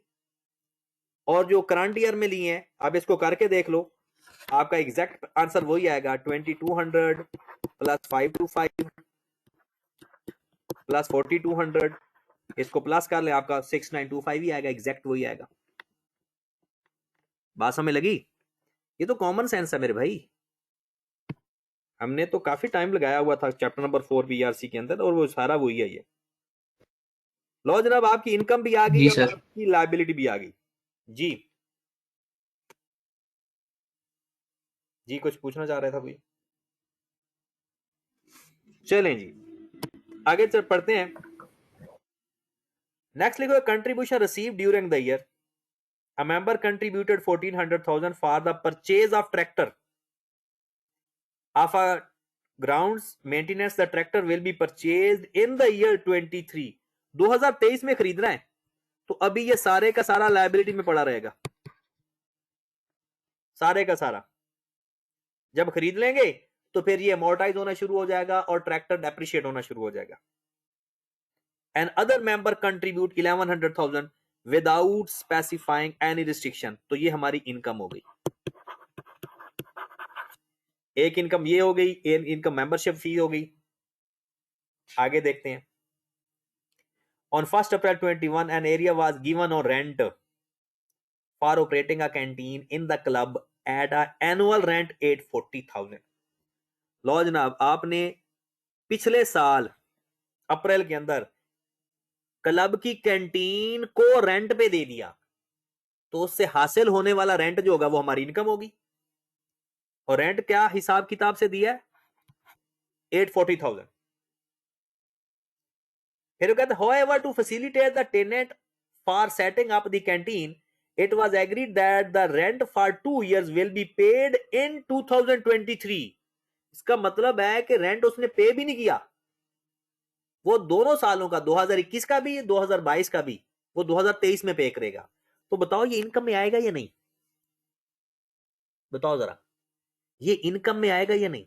और जो करंट ईयर में लिए हैं, अब इसको करके देख लो, आपका एग्जैक्ट आंसर वही आएगा। 2200 प्लस 525 प्लस 4200, इसको प्लस कर ले, आपका 6925 ही आएगा, एग्जैक्ट वही आएगा। बात समझ लगी? ये तो कॉमन सेंस है मेरे भाई। हमने तो काफी टाइम लगाया हुआ था चैप्टर नंबर 4 बीआरसी के अंदर, और वो सारा वही है ये। लो जनाब, आपकी इनकम भी आ गई जी और सर। आपकी लायबिलिटी भी आ गई। जी जी, कुछ पूछना चाह रहा था कोई? चलें जी, आगे चल पढ़ते हैं। नेक्स्ट लिखो, contribution receive during the year. A member contributed 1400,000 for the purchase of tractor of a grounds maintenance. The tractor will be purchased in the year 23। 2023 में खरीदना है, तो अभी ये सारे का सारा लायबिलिटी में पड़ा रहेगा, सारे का सारा। जब खरीद लेंगे तो फिर ये अमोर्टाइज होना शुरू हो जाएगा और ट्रैक्टर डेप्रिशिएट होना शुरू हो जाएगा। And other member contribute 1100,000 without specifying any restriction. तो ये हमारी इनकम हो गई। एक इनकम ये हो गई, एक इनकम मेंबरशिप फी हो गई। आगे देखते हैं। On 1 April 21 an area was given on rent for operating a canteen in the club at a annual rent 840,000। लो जनाब, आपने पिछले साल अप्रैल के अंदर क्लब की कैंटीन को रेंट पे दे दिया, तो उससे हासिल होने वाला रेंट जो होगा वो हमारी इनकम होगी। और रेंट क्या हिसाब किताब से दिया है? 840,000। फिर कहते हैं, however to facilitate the tenant for setting up the canteen, it was agreed that the rent for 2 years will be paid in 2023। इसका मतलब है कि रेंट उसने पे भी नहीं किया, वो दोनों सालों का, 2021 का भी 2022 का भी, वो 2023 में पे करेगा। तो बताओ ये इनकम में आएगा या नहीं? बताओ जरा, ये इनकम में आएगा या नहीं?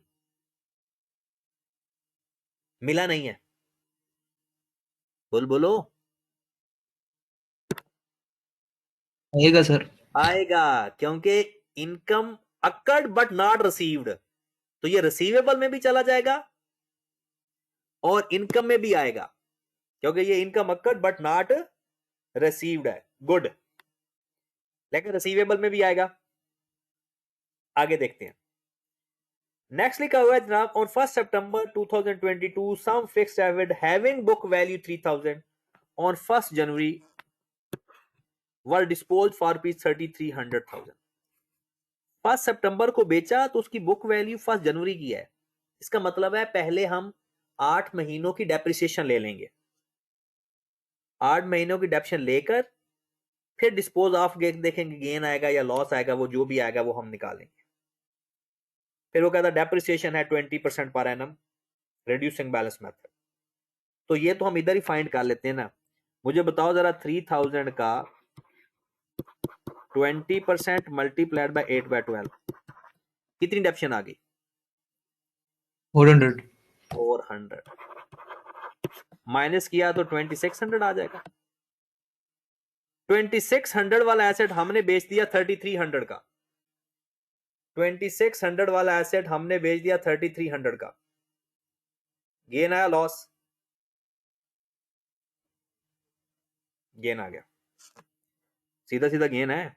मिला नहीं है, बोलो। आएगा सर। आएगा, क्योंकि इनकम अक्कर्ड बट नॉट रिसीव्ड, तो ये रिसीवेबल में भी चला जाएगा और इनकम में भी आएगा, क्योंकि ये इनकम अक्कर्ड बट नॉट रिसीव्ड है, गुड, लेकिन रिसीवेबल में भी आएगा। आगे देखते हैं। नेक्स्ट लिखा हुआ है जनाब, on 1 September 2022 some fixed asset having book value 3000 on 1 January were dispose for rupees 3300,000। 1 सितंबर को बेचा तो उसकी बुक वैल्यू 1 जनवरी की है। इसका मतलब है पहले हम 8 महीनों की डेप्रिसिएशन ले लेंगे, 8 महीनों की डेप्रिसिएशन लेकर फिर डिस्पोज ऑफ देखेंगे, गेन आएगा या लॉस आएगा, वो जो भी आएगा वो हम निकालेंगे। फिर वो कहता डेप्रिसिएशन है 20% per annum, reducing balance method. तो ये तो हम इधर ही फाइंड कर लेते हैं ना। मुझे बताओ जरा 3000 का 20% मल्टीप्लाइड बाय 8/12 कितनी डेप्रिसिएशन आ गई? 400। 400 माइनस किया तो 2600 आ जाएगा। 2600 वाला एसेट हमने बेच दिया 3300 का, 2600 वाला एसेट हमने बेच दिया 3300 का, गेन आया लॉस? गेन आ गया, सीधा सीधा गेन है,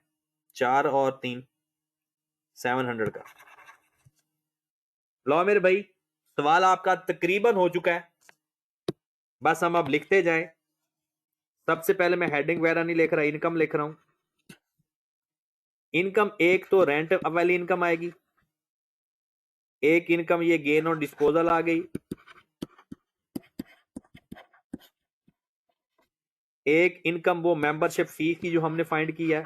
4 और 3 700 का। लो मेरे भाई, सवाल आपका तकरीबन हो चुका है, बस हम अब लिखते जाएं। सबसे पहले मैं हेडिंग वगैरह नहीं लिख रहा, इनकम लिख रहा हूं। इनकम एक तो रेंट वाली इनकम आएगी, एक इनकम ये गेन और डिस्पोजल आ गई, एक इनकम वो मेंबरशिप फी की जो हमने फाइंड की है,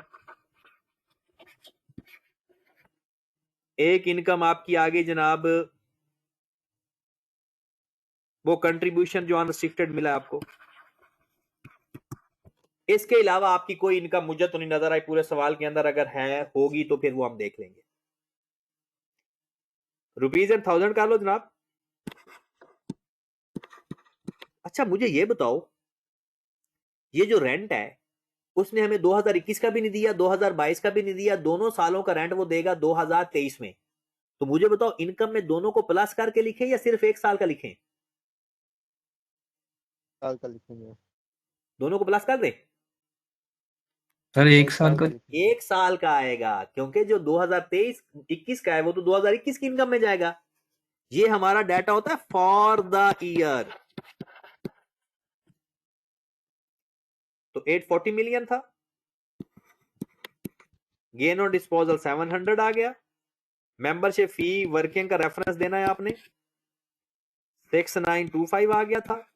एक इनकम आपकी आ गई जनाब वो कंट्रीब्यूशन जो अनरिस्ट्रिक्टेड मिला है आपको। इसके अलावा आपकी कोई इनकम मुझे तो नहीं नजर आई पूरे सवाल के अंदर, अगर है होगी तो फिर वो हम देख लेंगे। रुपीज एंड 1000 कर लो जनाब। अच्छा मुझे ये बताओ, ये जो रेंट है उसने हमें 2021 का भी नहीं दिया, 2022 का भी नहीं दिया, दोनों सालों का रेंट वो देगा 2023 में। तो मुझे बताओ इनकम में दोनों को प्लस करके लिखें या सिर्फ एक साल का लिखें? साल का लिखेंगे। दोनों को प्लस कर दे। सर एक 1 साल साल का का लिखेंगे। एक साल का आएगा, क्योंकि जो 2023-21 का है वो तो 2021 की इनकम में जाएगा। ये हमारा डाटा होता है फॉर द ईयर। तो 840 मिलियन था, गेन और डिस्पोजल 700 आ गया, मेंबरशिप फी वर्किंग का रेफरेंस देना है आपने 6925 आ गया था,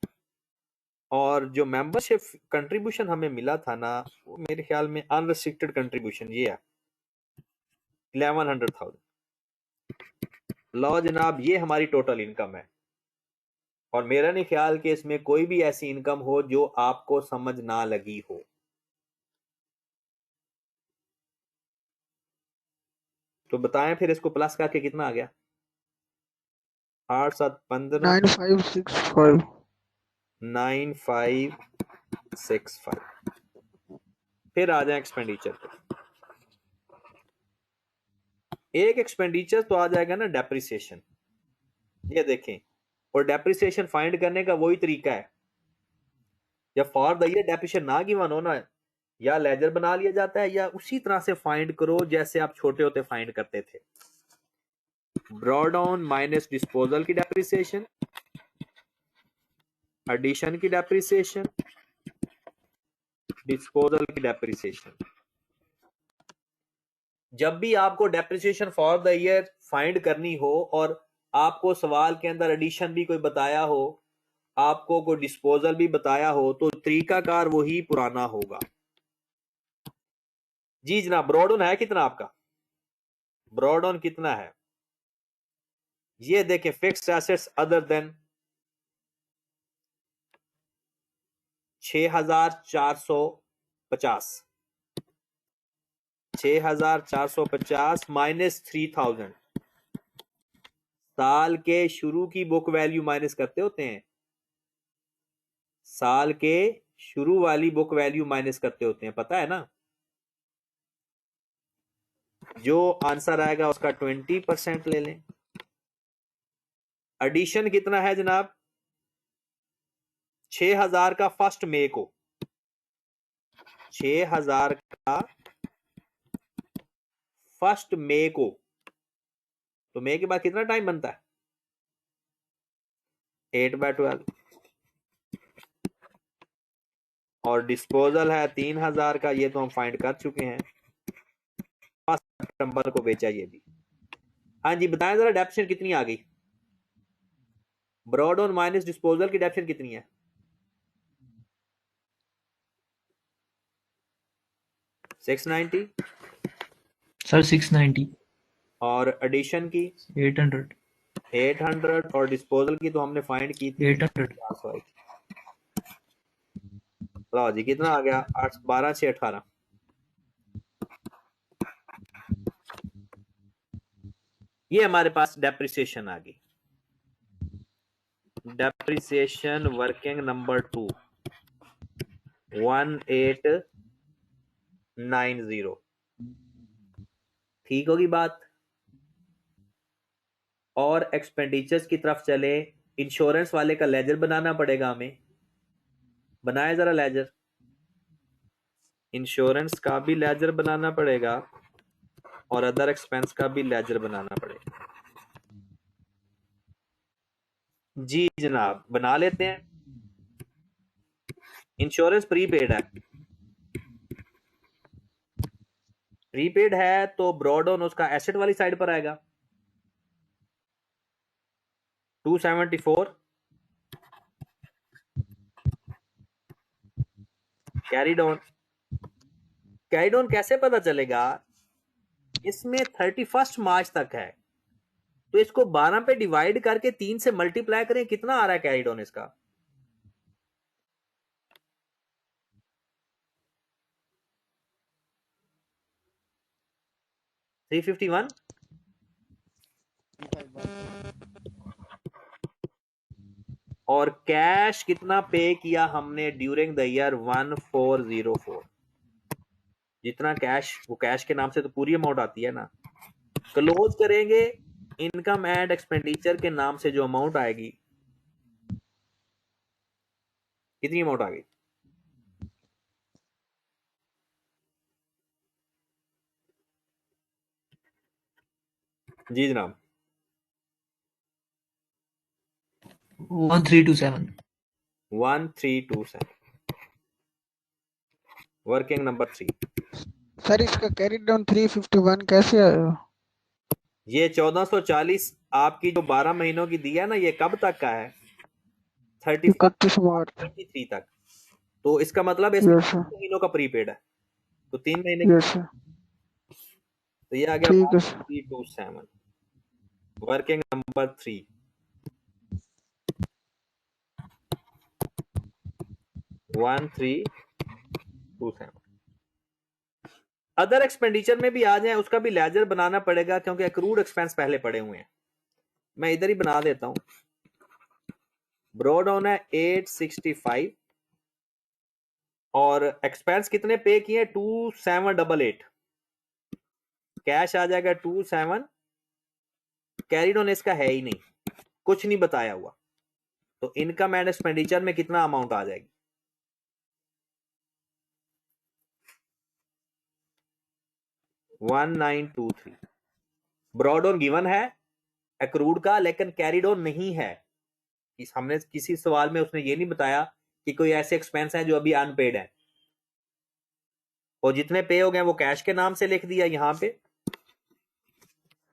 और जो मेंबरशिप कंट्रीब्यूशन हमें मिला था ना वो मेरे ख्याल में अनरिस्ट्रिक्टेड कंट्रीब्यूशन ये है 1100,000। लो जनाब ये हमारी टोटल इनकम है, और मेरा नहीं ख्याल कि इसमें कोई भी ऐसी इनकम हो जो आपको समझ ना लगी हो। तो बताएं फिर इसको प्लस करके कितना आ गया? 8 7 15 9565 9565। फिर आ जाए एक्सपेंडिचर पे। एक एक्सपेंडिचर तो आ जाएगा ना डेप्रिसिएशन, ये देखें, और डेप्रिसिएशन फाइंड करने का वही तरीका है, जब फॉर द ईयर डेप्रिसिएशन ना गिवन हो ना, या लेजर बना लिया जाता है या उसी तरह से फाइंड करो जैसे आप छोटे होते फाइंड करते थे। ब्रॉड ऑन माइनस डिस्पोजल की डेप्रिसिएशन, एडिशन की डेप्रिसिएशन, डिस्पोजल की डेप्रिसिएशन। जब भी आपको depreciation for the year find करनी हो और आपको सवाल के अंदर एडिशन भी कोई बताया हो, आपको कोई डिस्पोजल भी बताया हो, तो तरीकाकार वही पुराना होगा। जी जनाब, ब्रॉड ऑन है कितना आपका? ब्रॉड ऑन कितना है ये देखें, fixed assets other than 6450, 6450 minus 3000, साल के शुरू की बुक वैल्यू माइनस करते होते हैं, साल के शुरू वाली बुक वैल्यू माइनस करते होते हैं, पता है ना? जो आंसर आएगा उसका 20% ले लें। एडिशन कितना है जनाब? 6000 का फर्स्ट मे को, 6000 का फर्स्ट मे को, तो मे के बाद कितना टाइम बनता है? 8/12। और डिस्पोजल है 3000 का, ये तो हम फाइंड कर चुके हैं। 5 सितंबर को बेचा ये भी। हाँ जी बताएं जरा डेप्शन कितनी आ गई? ब्रॉड ऑन माइनस डिस्पोजल की डेप्शन कितनी है? 690। सर 690 और एडिशन की 800 800 और डिस्पोजल की तो हमने फाइंड की थी 800 400 आई। लो जी कितना आ गया? 12 से 18। ये हमारे पास डेप्रिसिएशन आ गई। Depreciation working number 2 1890। ठीक होगी बात। और एक्सपेंडिचर्स की तरफ चले। इंश्योरेंस वाले का लेजर बनाना पड़ेगा हमें। बनाए जरा लेजर। इंश्योरेंस का भी लेजर बनाना पड़ेगा और अदर एक्सपेंस का भी लेजर बनाना पड़ेगा। जी जनाब बना लेते हैं। इंश्योरेंस प्रीपेड है। प्रीपेड है तो ब्रॉड ऑन उसका एसेट वाली साइड पर आएगा। 274 कैरीड ऑन। कैरीड ऑन कैसे पता चलेगा? इसमें 31 मार्च तक है, तो इसको 12 पे डिवाइड करके 3 से मल्टीप्लाई करें, कितना आ रहा है कैरीड ऑन इसका? $351। और कैश कितना पे किया हमने ड्यूरिंग द ईयर? 1404। जितना कैश, वो कैश के नाम से तो पूरी अमाउंट आती है ना। क्लोज करेंगे इनकम एंड एक्सपेंडिचर के नाम से जो अमाउंट आएगी, कितनी अमाउंट आ गई? जी जनाब 1327 1327 वर्किंग नंबर 3। सर इसका कैरी डाउन 351 कैसे आया? ये 1440 आपकी जो 12 महीनों की दी है ना, ये कब तक का है? 31 31 मार्च। 23 तक। तो इसका मतलब इसमें यस सर। 3 महीनों का प्रीपेड है, तो 3 महीने यस सर। तो ये आ गया ठीक है sir. 1327 working number 3। 1327। Other expenditure में भी आ जाए, उसका भी लेजर बनाना पड़ेगा क्योंकि एक्रूड एक्सपेंस पहले पड़े हुए हैं। मैं इधर ही बना देता हूं। ब्रॉड ऑन है 865 और एक्सपेंस कितने पे किए? 2788। कैश आ जाएगा 27। कैरीड ऑन इसका है ही नहीं, कुछ नहीं बताया हुआ, तो इनकम एंड एक्सपेंडिचर में कितना अमाउंट आ जाएगी? 1923। ब्रॉड ऑन गिवन है एक्रूड का, लेकिन कैरीड ऑन नहीं है। हमने किसी सवाल में उसने ये नहीं बताया कि कोई ऐसे एक्सपेंस है जो अभी अनपेड है, और जितने पे हो गए वो कैश के नाम से लिख दिया यहां पे,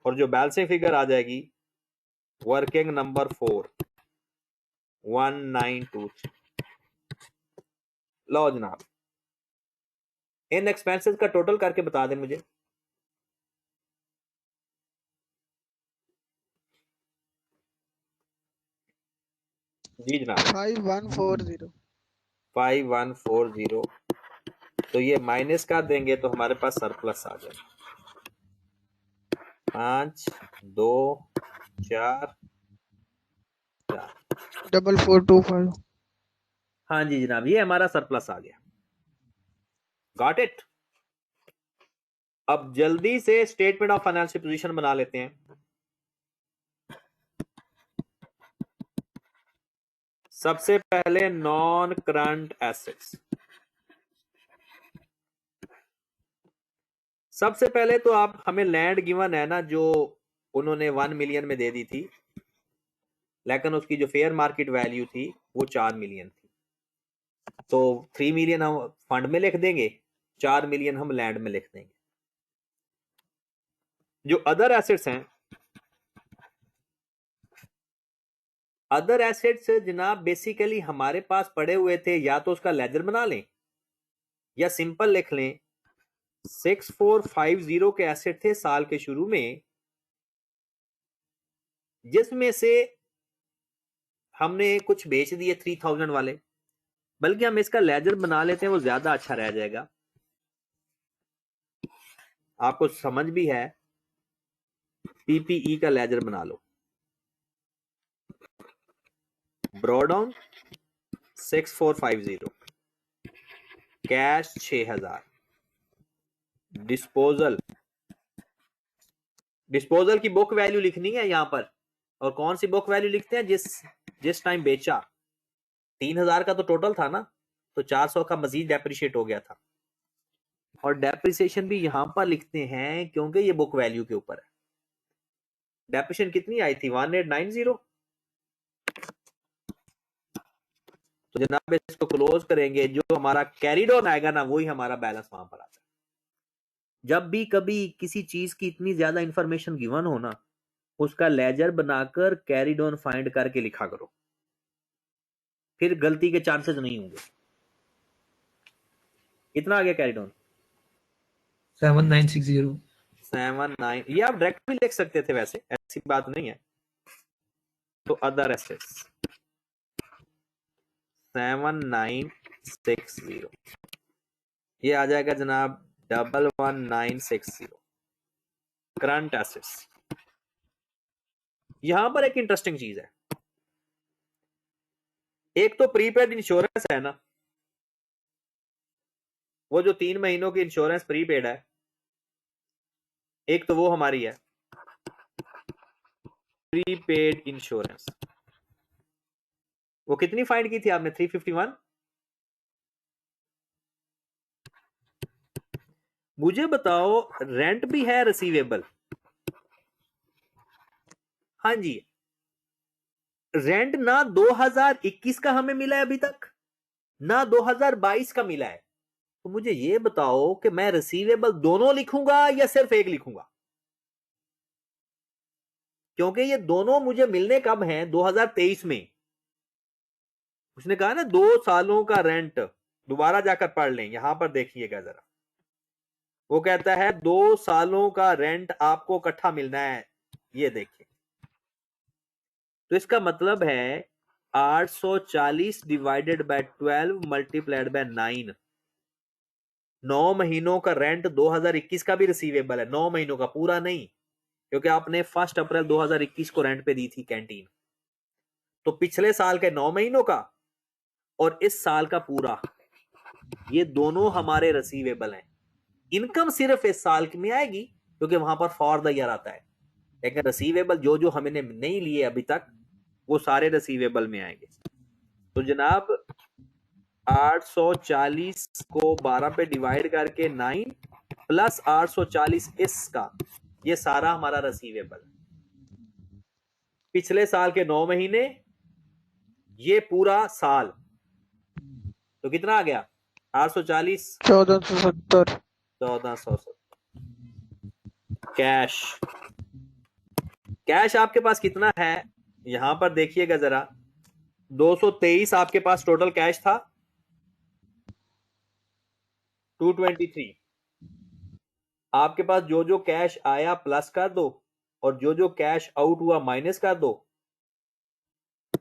और जो बैलेंसिंग फिगर आ जाएगी वर्किंग नंबर 4 1923। लो जनाब इन एक्सपेंसेस का टोटल करके बता दें मुझे। जी जनाब 5140। 5140। तो ये माइनस कर देंगे तो हमारे पास सरप्लस आ जाएगा 5 2 4 4। 4425। हाँ जी जनाब ये हमारा सरप्लस आ गया। Got it? अब जल्दी से स्टेटमेंट ऑफ फाइनेंशियल पोजीशन बना लेते हैं। सबसे पहले नॉन करंट एसेट्स। सबसे पहले तो आप हमें लैंड गिवन है ना, जो उन्होंने 1 मिलियन में दे दी थी, लेकिन उसकी जो फेयर मार्केट वैल्यू थी वो 4 मिलियन थी। तो 3 मिलियन हम फंड में लिख देंगे, 4 मिलियन हम लैंड में लिख देंगे। जो अदर एसेट्स हैं, अदर एसेट्स जनाब बेसिकली हमारे पास पड़े हुए थे, या तो उसका लेजर बना लें या सिंपल लिख लें। 6450 के एसेट थे साल के शुरू में, जिसमें से हमने कुछ बेच दिए 3000 वाले, बल्कि हम इसका लेजर बना लेते हैं, वो ज्यादा अच्छा रह जाएगा। आपको समझ भी है, पीपीई का लेजर बना लो। ब्रॉडाउन 6450, कैश 6000, डिस्पोजल की बुक वैल्यू लिखनी है यहां पर। और कौन सी बुक वैल्यू लिखते हैं? जिस टाइम बेचा 3000 का तो टोटल था ना, तो 400 का मजीद डेप्रिशिएट हो गया था। और डेप्रिसिएशन भी यहां पर लिखते हैं क्योंकि ये बुक वैल्यू के ऊपर है। डेप्रिसिएशन कितनी आई थी? 1890। तो जनाब इसको क्लोज करेंगे, जो हमारा कैरिड ऑन आएगा ना, वही हमारा बैलेंस वहां पर आता है। जब भी कभी किसी चीज की इतनी ज्यादा इंफॉर्मेशन गिवन हो ना, उसका लेजर बनाकर कैरिड ऑन फाइंड करके लिखा करो, फिर गलती के चांसेस नहीं होंगे। कितना आ गया कैरिड ऑन? 7960 79। ये आप डायरेक्ट भी लिख सकते थे, वैसे ऐसी बात नहीं है। तो अदर एसेट्स 7960, ये आ जाएगा जनाब 11960। Current assets. यहां पर एक इंटरेस्टिंग चीज है, एक तो प्रीपेड इंश्योरेंस है ना, वो जो 3 महीनों की इंश्योरेंस प्रीपेड है, एक तो वो हमारी है प्रीपेड इंश्योरेंस। वो कितनी फाइंड की थी आपने? 351। मुझे बताओ, रेंट भी है रिसीवेबल? हाँ जी। रेंट ना 2021 का हमें मिला है अभी तक, ना 2022 का मिला है। तो मुझे ये बताओ कि मैं रिसीवेबल दोनों लिखूंगा या सिर्फ एक लिखूंगा? क्योंकि ये दोनों मुझे मिलने कब हैं? 2023 में। उसने कहा ना 2 सालों का रेंट, दोबारा जाकर पढ़ लें, यहां पर देखिएगा जरा। वो कहता है 2 सालों का रेंट आपको इकट्ठा मिलना है, ये देखिए। तो इसका मतलब है 840 डिवाइडेड बाय 12 मल्टीप्लाइड बाय 9। 9 महीनों का रेंट 2021 का भी रिसीवेबल है, 9 महीनों का, पूरा नहीं, क्योंकि आपने 1 अप्रैल 2021 को रेंट पे दी थी कैंटीन। तो पिछले साल के 9 महीनों का और इस साल का पूरा, ये दोनों हमारे रिसीवेबल हैं। इनकम सिर्फ इस साल में आएगी क्योंकि वहां पर फॉर द ईयर आता है, लेकिन रिसीवेबल जो जो हमने नहीं लिए अभी तक, वो सारे रिसीवेबल में आएंगे। तो जनाब 840 को 12 पे डिवाइड करके 9 प्लस 840 इसका, ये सारा हमारा रिसीवेबल। पिछले साल के 9 महीने, ये पूरा साल, तो कितना आ गया? 840 1470। 1470। कैश, कैश आपके पास कितना है यहां पर देखिएगा जरा। 223 आपके पास टोटल कैश था, 223। आपके पास जो जो कैश आया प्लस कर दो, और जो जो कैश आउट हुआ माइनस कर दो।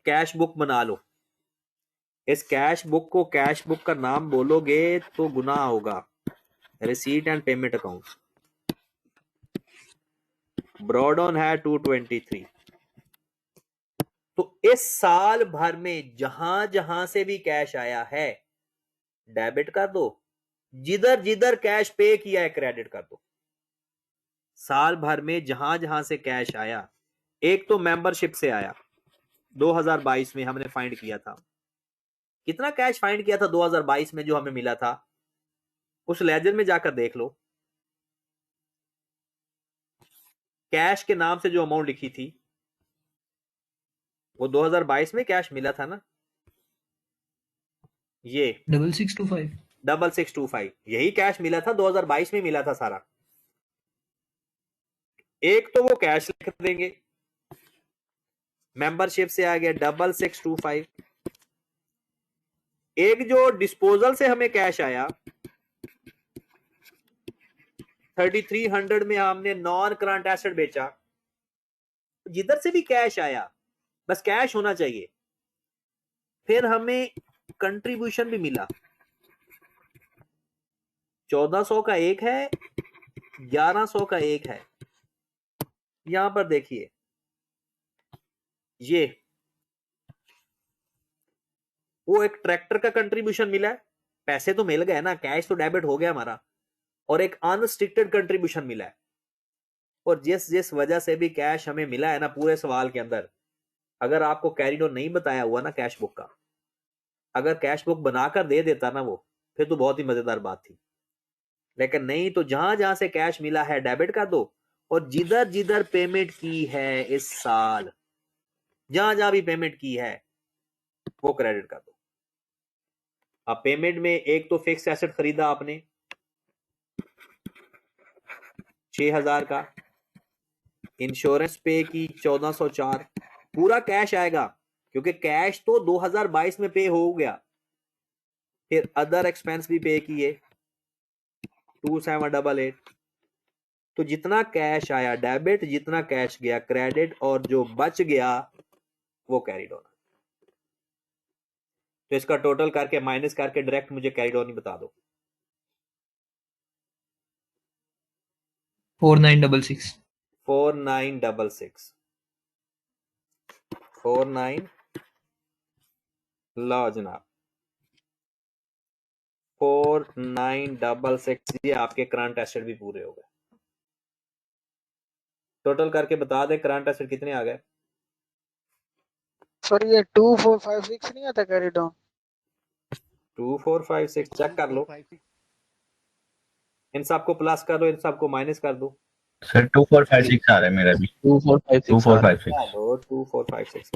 कैश बुक बना लो। इस कैश बुक को कैश बुक का नाम बोलोगे तो गुनाह होगा। Receipt and payment account. Broad on है 223। तो इस साल भर में जहां जहां से भी कैश आया है, डेबिट कर दो। जिधर जिधर कैश पे किया है, क्रेडिट कर दो। साल भर में जहां जहां से कैश आया, एक तो मेंबरशिप से आया 2022 में हमने फाइंड किया था। कितना कैश फाइंड किया था 2022 में जो हमें मिला था, उस लेजर में जाकर देख लो। कैश के नाम से जो अमाउंट लिखी थी वो 2022 में कैश मिला था ना, ये 6625 6625 यही कैश मिला था 2022 में मिला था सारा। एक तो वो कैश लिख देंगे, मेंबरशिप से आ गया 6625। एक जो डिस्पोजल से हमें कैश आया 3300 में, हमने नॉन करंट एसेट बेचा। जिधर से भी कैश आया बस कैश होना चाहिए। फिर हमें कंट्रीब्यूशन भी मिला, 1400 का एक है, 1100 का एक है। यहां पर देखिए, ये वो एक ट्रैक्टर का कंट्रीब्यूशन मिला है, पैसे तो मिल गए ना, कैश तो डेबिट हो गया हमारा, और एक अनरिस्ट्रिक्टेड कंट्रीब्यूशन मिला है। और जिस जिस वजह से भी कैश हमें मिला है ना पूरे सवाल के अंदर, अगर आपको कैरिडोर नहीं बताया हुआ ना कैश बुक का, अगर कैश बुक बनाकर दे देता ना वो, फिर तो बहुत ही मजेदार बात थी। लेकिन नहीं, तो जहां जहां से कैश मिला है डेबिट कर दो, और जिधर जिधर पेमेंट की है इस साल, जहां जहां भी पेमेंट की है वो क्रेडिट कर दो। अब पेमेंट में एक तो फिक्स एसेट खरीदा आपने 6000 का, इंश्योरेंस पे की 1404, पूरा कैश आएगा क्योंकि कैश तो 2022 में पे हो गया। फिर अदर एक्सपेंस भी पे किए 2788। तो जितना कैश आया डेबिट, जितना कैश गया क्रेडिट, और जो बच गया वो कैरिड ऑन। तो इसका टोटल करके माइनस करके डायरेक्ट मुझे कैरिड ऑन ही बता दो। 4966 4966 49, लो जनाब 4966, ये आपके करंट एसेट भी पूरे हो गए। टोटल करके बता दे करंट एसेट कितने आ गए। सर ये 2456 नहीं आता कैरी डाउन? 2456 चेक कर लो, इन सबको प्लस कर दो, इन सबको माइनस कर दो। सर 2456 आ रहा है मेरा भी। 2456 चलो 2456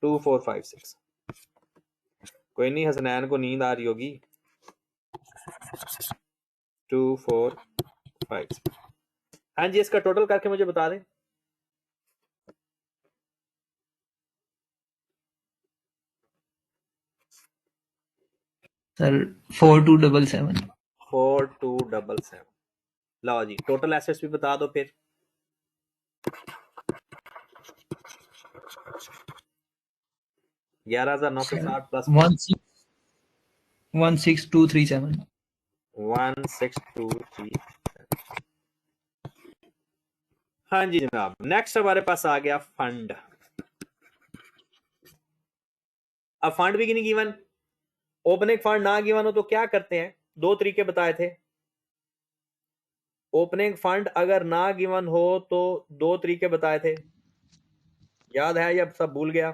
2456, कोई नहीं, हसनैन को नींद आ रही होगी। 2456, हाँ जी, इसका टोटल करके मुझे बता दें। सर 4277 4277, लो जी टोटल एसेट्स भी बता दो फिर। 11960 प्लस 16237 16237। हाँ जी जनाब, नेक्स्ट हमारे पास आ गया फंड। अब फंड भी नहीं गिवन, ओपनिंग फंड ना गिवन हो तो क्या करते हैं, दो तरीके बताए थे। ओपनिंग फंड अगर ना गिवन हो तो दो तरीके बताए थे, याद है या सब भूल गया?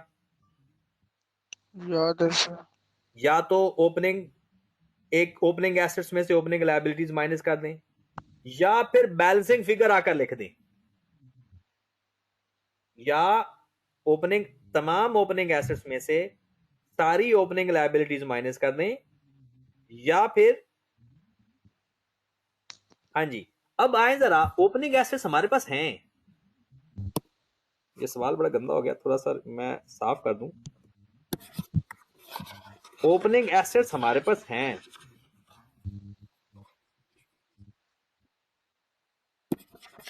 याद है सर। या तो ओपनिंग, एक ओपनिंग एसेट्स में से ओपनिंग लायबिलिटीज माइनस कर दें, या फिर बैलेंसिंग फिगर आकर लिख दें, या ओपनिंग, तमाम ओपनिंग एसेट्स में से सारी ओपनिंग लायबिलिटीज माइनस कर दें, या फिर, हाँ जी। अब आए जरा, ओपनिंग एसेट्स हमारे पास हैं, ये सवाल बड़ा गंदा हो गया, थोड़ा सा मैं साफ कर दूं। ओपनिंग एसेट्स हमारे पास हैं,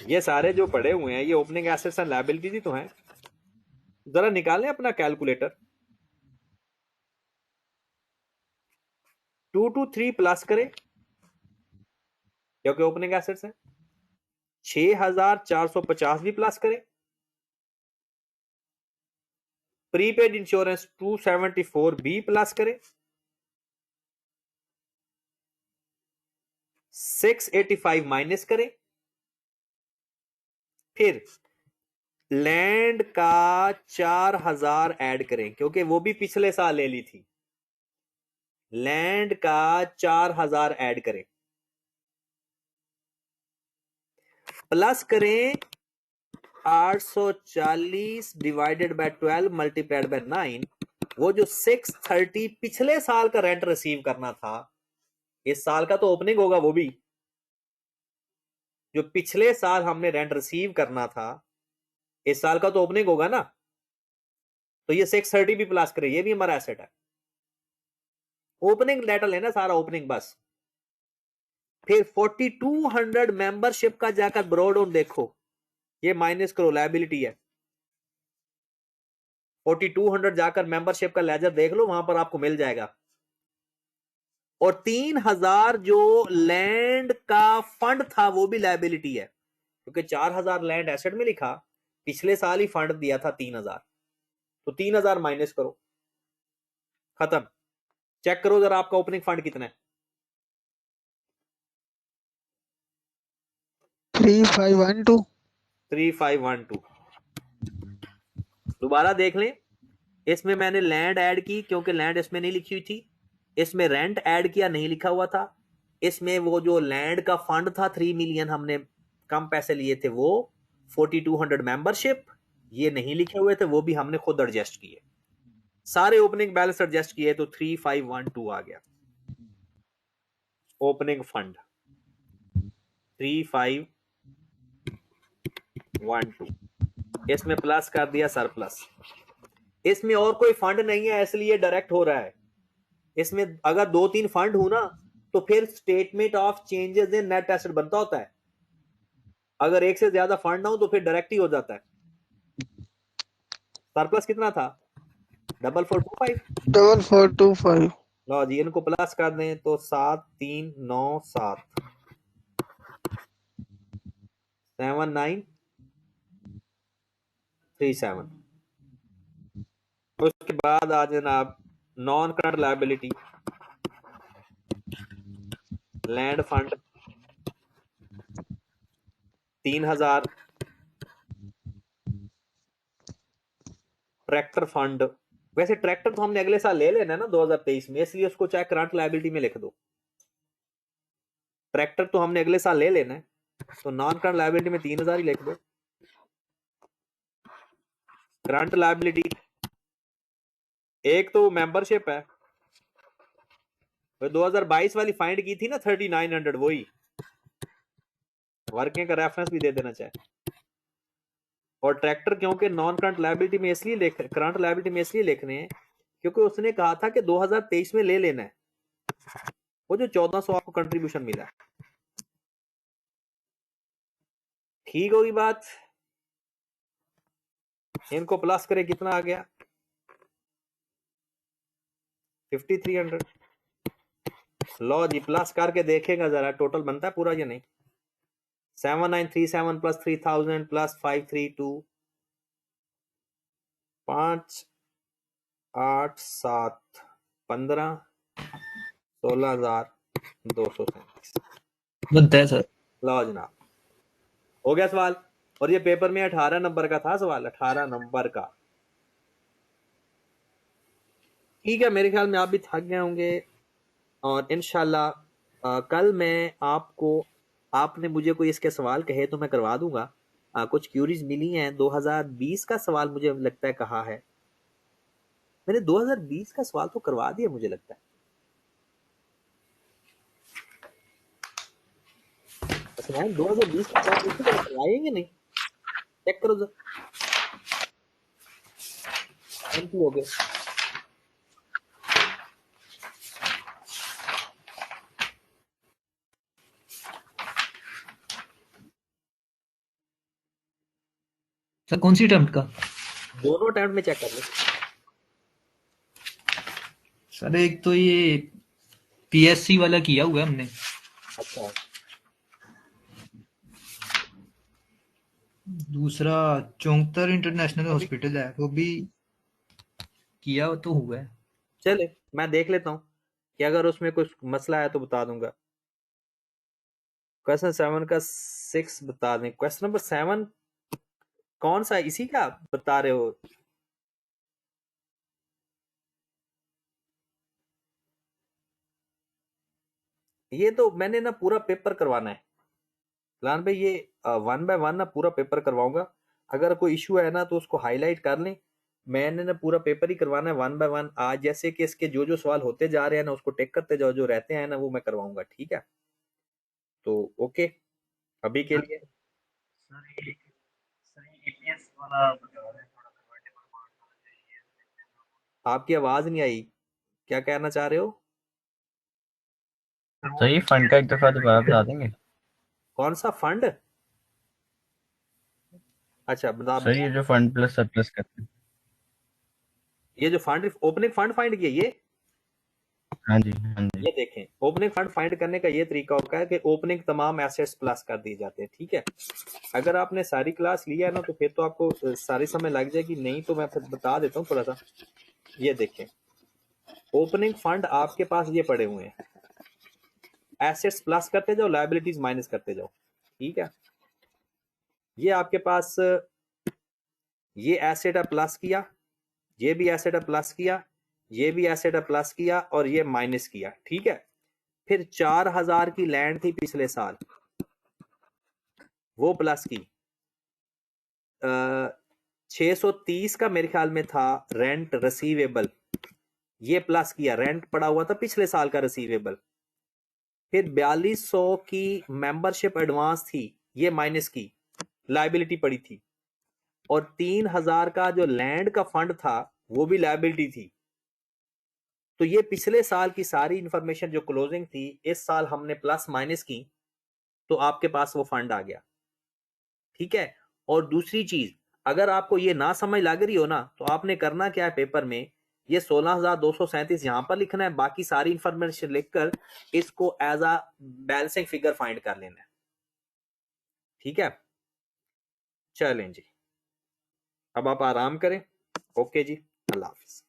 ये सारे जो पड़े हुए हैं ये ओपनिंग एसेट्स एंड लायबिलिटीज ही तो हैं। जरा निकालें अपना कैलकुलेटर, 2 to 3 प्लस करें क्योंकि ओपनिंग एसेट्स है, 6450 भी प्लस करें, प्रीपेड इंश्योरेंस 274 भी प्लस करें, 685 माइनस करें, फिर लैंड का 4000 ऐड करें, क्योंकि वो भी पिछले साल ले ली थी। लैंड का 4000 ऐड करें, प्लस करें 840 डिवाइडेड बाय 12 मल्टीप्लाइड बाय 9। वो जो 630 पिछले साल का रेंट रिसीव करना था, इस साल का तो ओपनिंग होगा, वो भी जो पिछले साल हमने रेंट रिसीव करना था, इस साल का तो ओपनिंग होगा ना, तो ये 630 भी प्लस करें, ये भी हमारा एसेट है। ओपनिंग लेटर लेना सारा, ओपनिंग बस। फिर 4200 मेंबरशिप का जाकर ब्रोडाउन देखो, ये माइनस करो, लायबिलिटी है। 4200 जाकर मेंबरशिप का लेजर देख लो, वहां पर आपको मिल जाएगा। और 3000 जो लैंड का फंड था वो भी लायबिलिटी है, क्योंकि 4000 लैंड एसेट में लिखा, पिछले साल ही फंड दिया था 3000, तो 3000 माइनस करो, खत्म। चेक करो जरा आपका ओपनिंग फंड कितना है। 3512 3512। दोबारा देख लें, इसमें मैंने लैंड ऐड की, क्योंकि लैंड इसमें नहीं लिखी हुई थी। इसमें रेंट ऐड किया, नहीं लिखा हुआ था। इसमें वो जो लैंड का फंड था 3 मिलियन हमने कम पैसे लिए थे, वो 4200 मेंबरशिप, ये नहीं लिखे हुए थे, वो भी हमने खुद एडजस्ट किए। सारे ओपनिंग बैलेंस एडजस्ट किए तो 3512 आ गया ओपनिंग फंड। 3512 इसमें प्लस कर दिया सरप्लस। इसमें और कोई फंड नहीं है, इसलिए डायरेक्ट हो रहा है। इसमें अगर 2-3 फंड हो ना, तो फिर statement of changes in net asset बनता होता है। अगर एक से ज्यादा फंड ना हो तो फिर डायरेक्ट ही हो जाता है। सरप्लस कितना था? 4425। 4425 लो जी, इनको प्लस कर दें तो 7397 7937। उसके बाद आ जनाब non current liability, land fund 3000, tractor fund. वैसे ट्रैक्टर तो हमने अगले साल ले लेना है ना 2023 में, इसलिए उसको चाहे करंट लायबिलिटी में लिख दो। ट्रैक्टर तो हमने अगले साल ले लेना है, तो नॉन करंट लायबिलिटी में 3000 ही लिख दो। करंट लायबिलिटी एक तो मेंबरशिप है, वो 2022 वाली फाइंड की थी ना 3900, वही वर्किंग का रेफरेंस भी दे देना चाहे। और ट्रैक्टर क्योंकि नॉन करंट लायबिलिटी में इसलिए करंट लायबिलिटी में इसलिए लिखने हैं क्योंकि उसने कहा था कि 2023 में ले लेना है, वो जो 1400 आपको कंट्रीब्यूशन मिला। ठीक होगी बात। इनको प्लस करें, कितना आ गया? 5300। लो जी, प्लस करके देखेगा जरा टोटल बनता है पूरा या नहीं। 7937 प्लस 3000 प्लस 532 587 15 16237 बनता है सर। लो जनाब, हो गया सवाल। और ये पेपर में 18 नंबर का था सवाल, 18 नंबर का। ठीक है, मेरे ख्याल में आप भी थक गए होंगे, और इंशाल्लाह कल मैं आपको, आपने मुझे कोई इसके सवाल कहे तो मैं करवा दूंगा। कुछ क्यूरीज मिली हैं। 2020 का सवाल मुझे लगता है कहा है मैंने, 2020 का सवाल तो करवा दिया मुझे लगता है। अच्छा है, 2020 का सवाल इसी तरह करवाएंगे नहीं, चेक करो जरा। हो गए। सर कौन सी अटेम्प्ट का? दोनों अटेम्प्ट में चेक कर लो। सर एक तो ये पीएससी वाला किया हुआ है हमने, अच्छा, दूसरा चौंतर इंटरनेशनल हॉस्पिटल है, वो भी किया तो हुआ है। चले मैं देख लेता हूँ कि अगर उसमें कुछ मसला है तो बता दूंगा। क्वेश्चन 7 का 6 बता दें। क्वेश्चन नंबर 7 कौन सा है, इसी का बता रहे हो? ये तो मैंने ना पूरा पेपर करवाना है लान भाई, ये 1 बाय 1 ना पूरा पेपर करवाऊंगा। अगर कोई इशू है ना तो उसको हाईलाइट कर लें। मैंने ना पूरा पेपर ही करवाना है 1 बाय 1। आज जैसे कि इसके जो जो सवाल होते जा रहे हैं ना उसको टेक करते जाओ, जो रहते हैं ना वो मैं करवाऊंगा, ठीक है? तो ओके अभी के लिए। आपकी आवाज नहीं आई, क्या कहना चाह रहे हो? सर ये फंड का एक दफा दोबारा बता देंगे? कौन सा फंड? अच्छा बता। सर ये जो फंड प्लस सरप्लस करते हैं। ये जो फंड ओपनिंग फंड फाइंड किया, हाँ जी हाँ जी। ये देखें ओपनिंग फंड फाइंड करने का ये तरीका होता है कि ओपनिंग तमाम एसेट्स प्लस कर दिए जाते हैं, ठीक है? अगर आपने सारी क्लास लिया है ना तो फिर तो आपको सारी समय लग जाएगी, नहीं तो मैं फिर बता देता हूँ थोड़ा सा। ये देखें ओपनिंग फंड आपके पास ये पड़े हुए हैं, एसेट्स प्लस करते जाओ, लायबिलिटीज माइनस करते जाओ, ठीक है? ये आपके पास ये एसेट है प्लस किया, ये भी एसेट है प्लस किया, ये भी एसेट है प्लस किया और ये माइनस किया, ठीक है? फिर 4000 की लैंड थी पिछले साल, वो प्लस की। 630 का मेरे ख्याल में था रेंट रिसीवेबल, ये प्लस किया, रेंट पड़ा हुआ था पिछले साल का रिसीवेबल। फिर 4200 की मेंबरशिप एडवांस थी, ये माइनस की, लायबिलिटी पड़ी थी। और 3000 का जो लैंड का फंड था वो भी लायबिलिटी थी। तो ये पिछले साल की सारी इंफॉर्मेशन जो क्लोजिंग थी इस साल हमने प्लस माइनस की, तो आपके पास वो फंड आ गया, ठीक है? और दूसरी चीज, अगर आपको ये ना समझ लग रही हो ना तो आपने करना क्या है, पेपर में ये 16,237 यहां पर लिखना है, बाकी सारी इंफॉर्मेशन लिखकर इसको as a balancing figure find कर लेना है, ठीक है? चलें जी, अब आप आराम करें। ओके जी, अल्लाह हाफिज।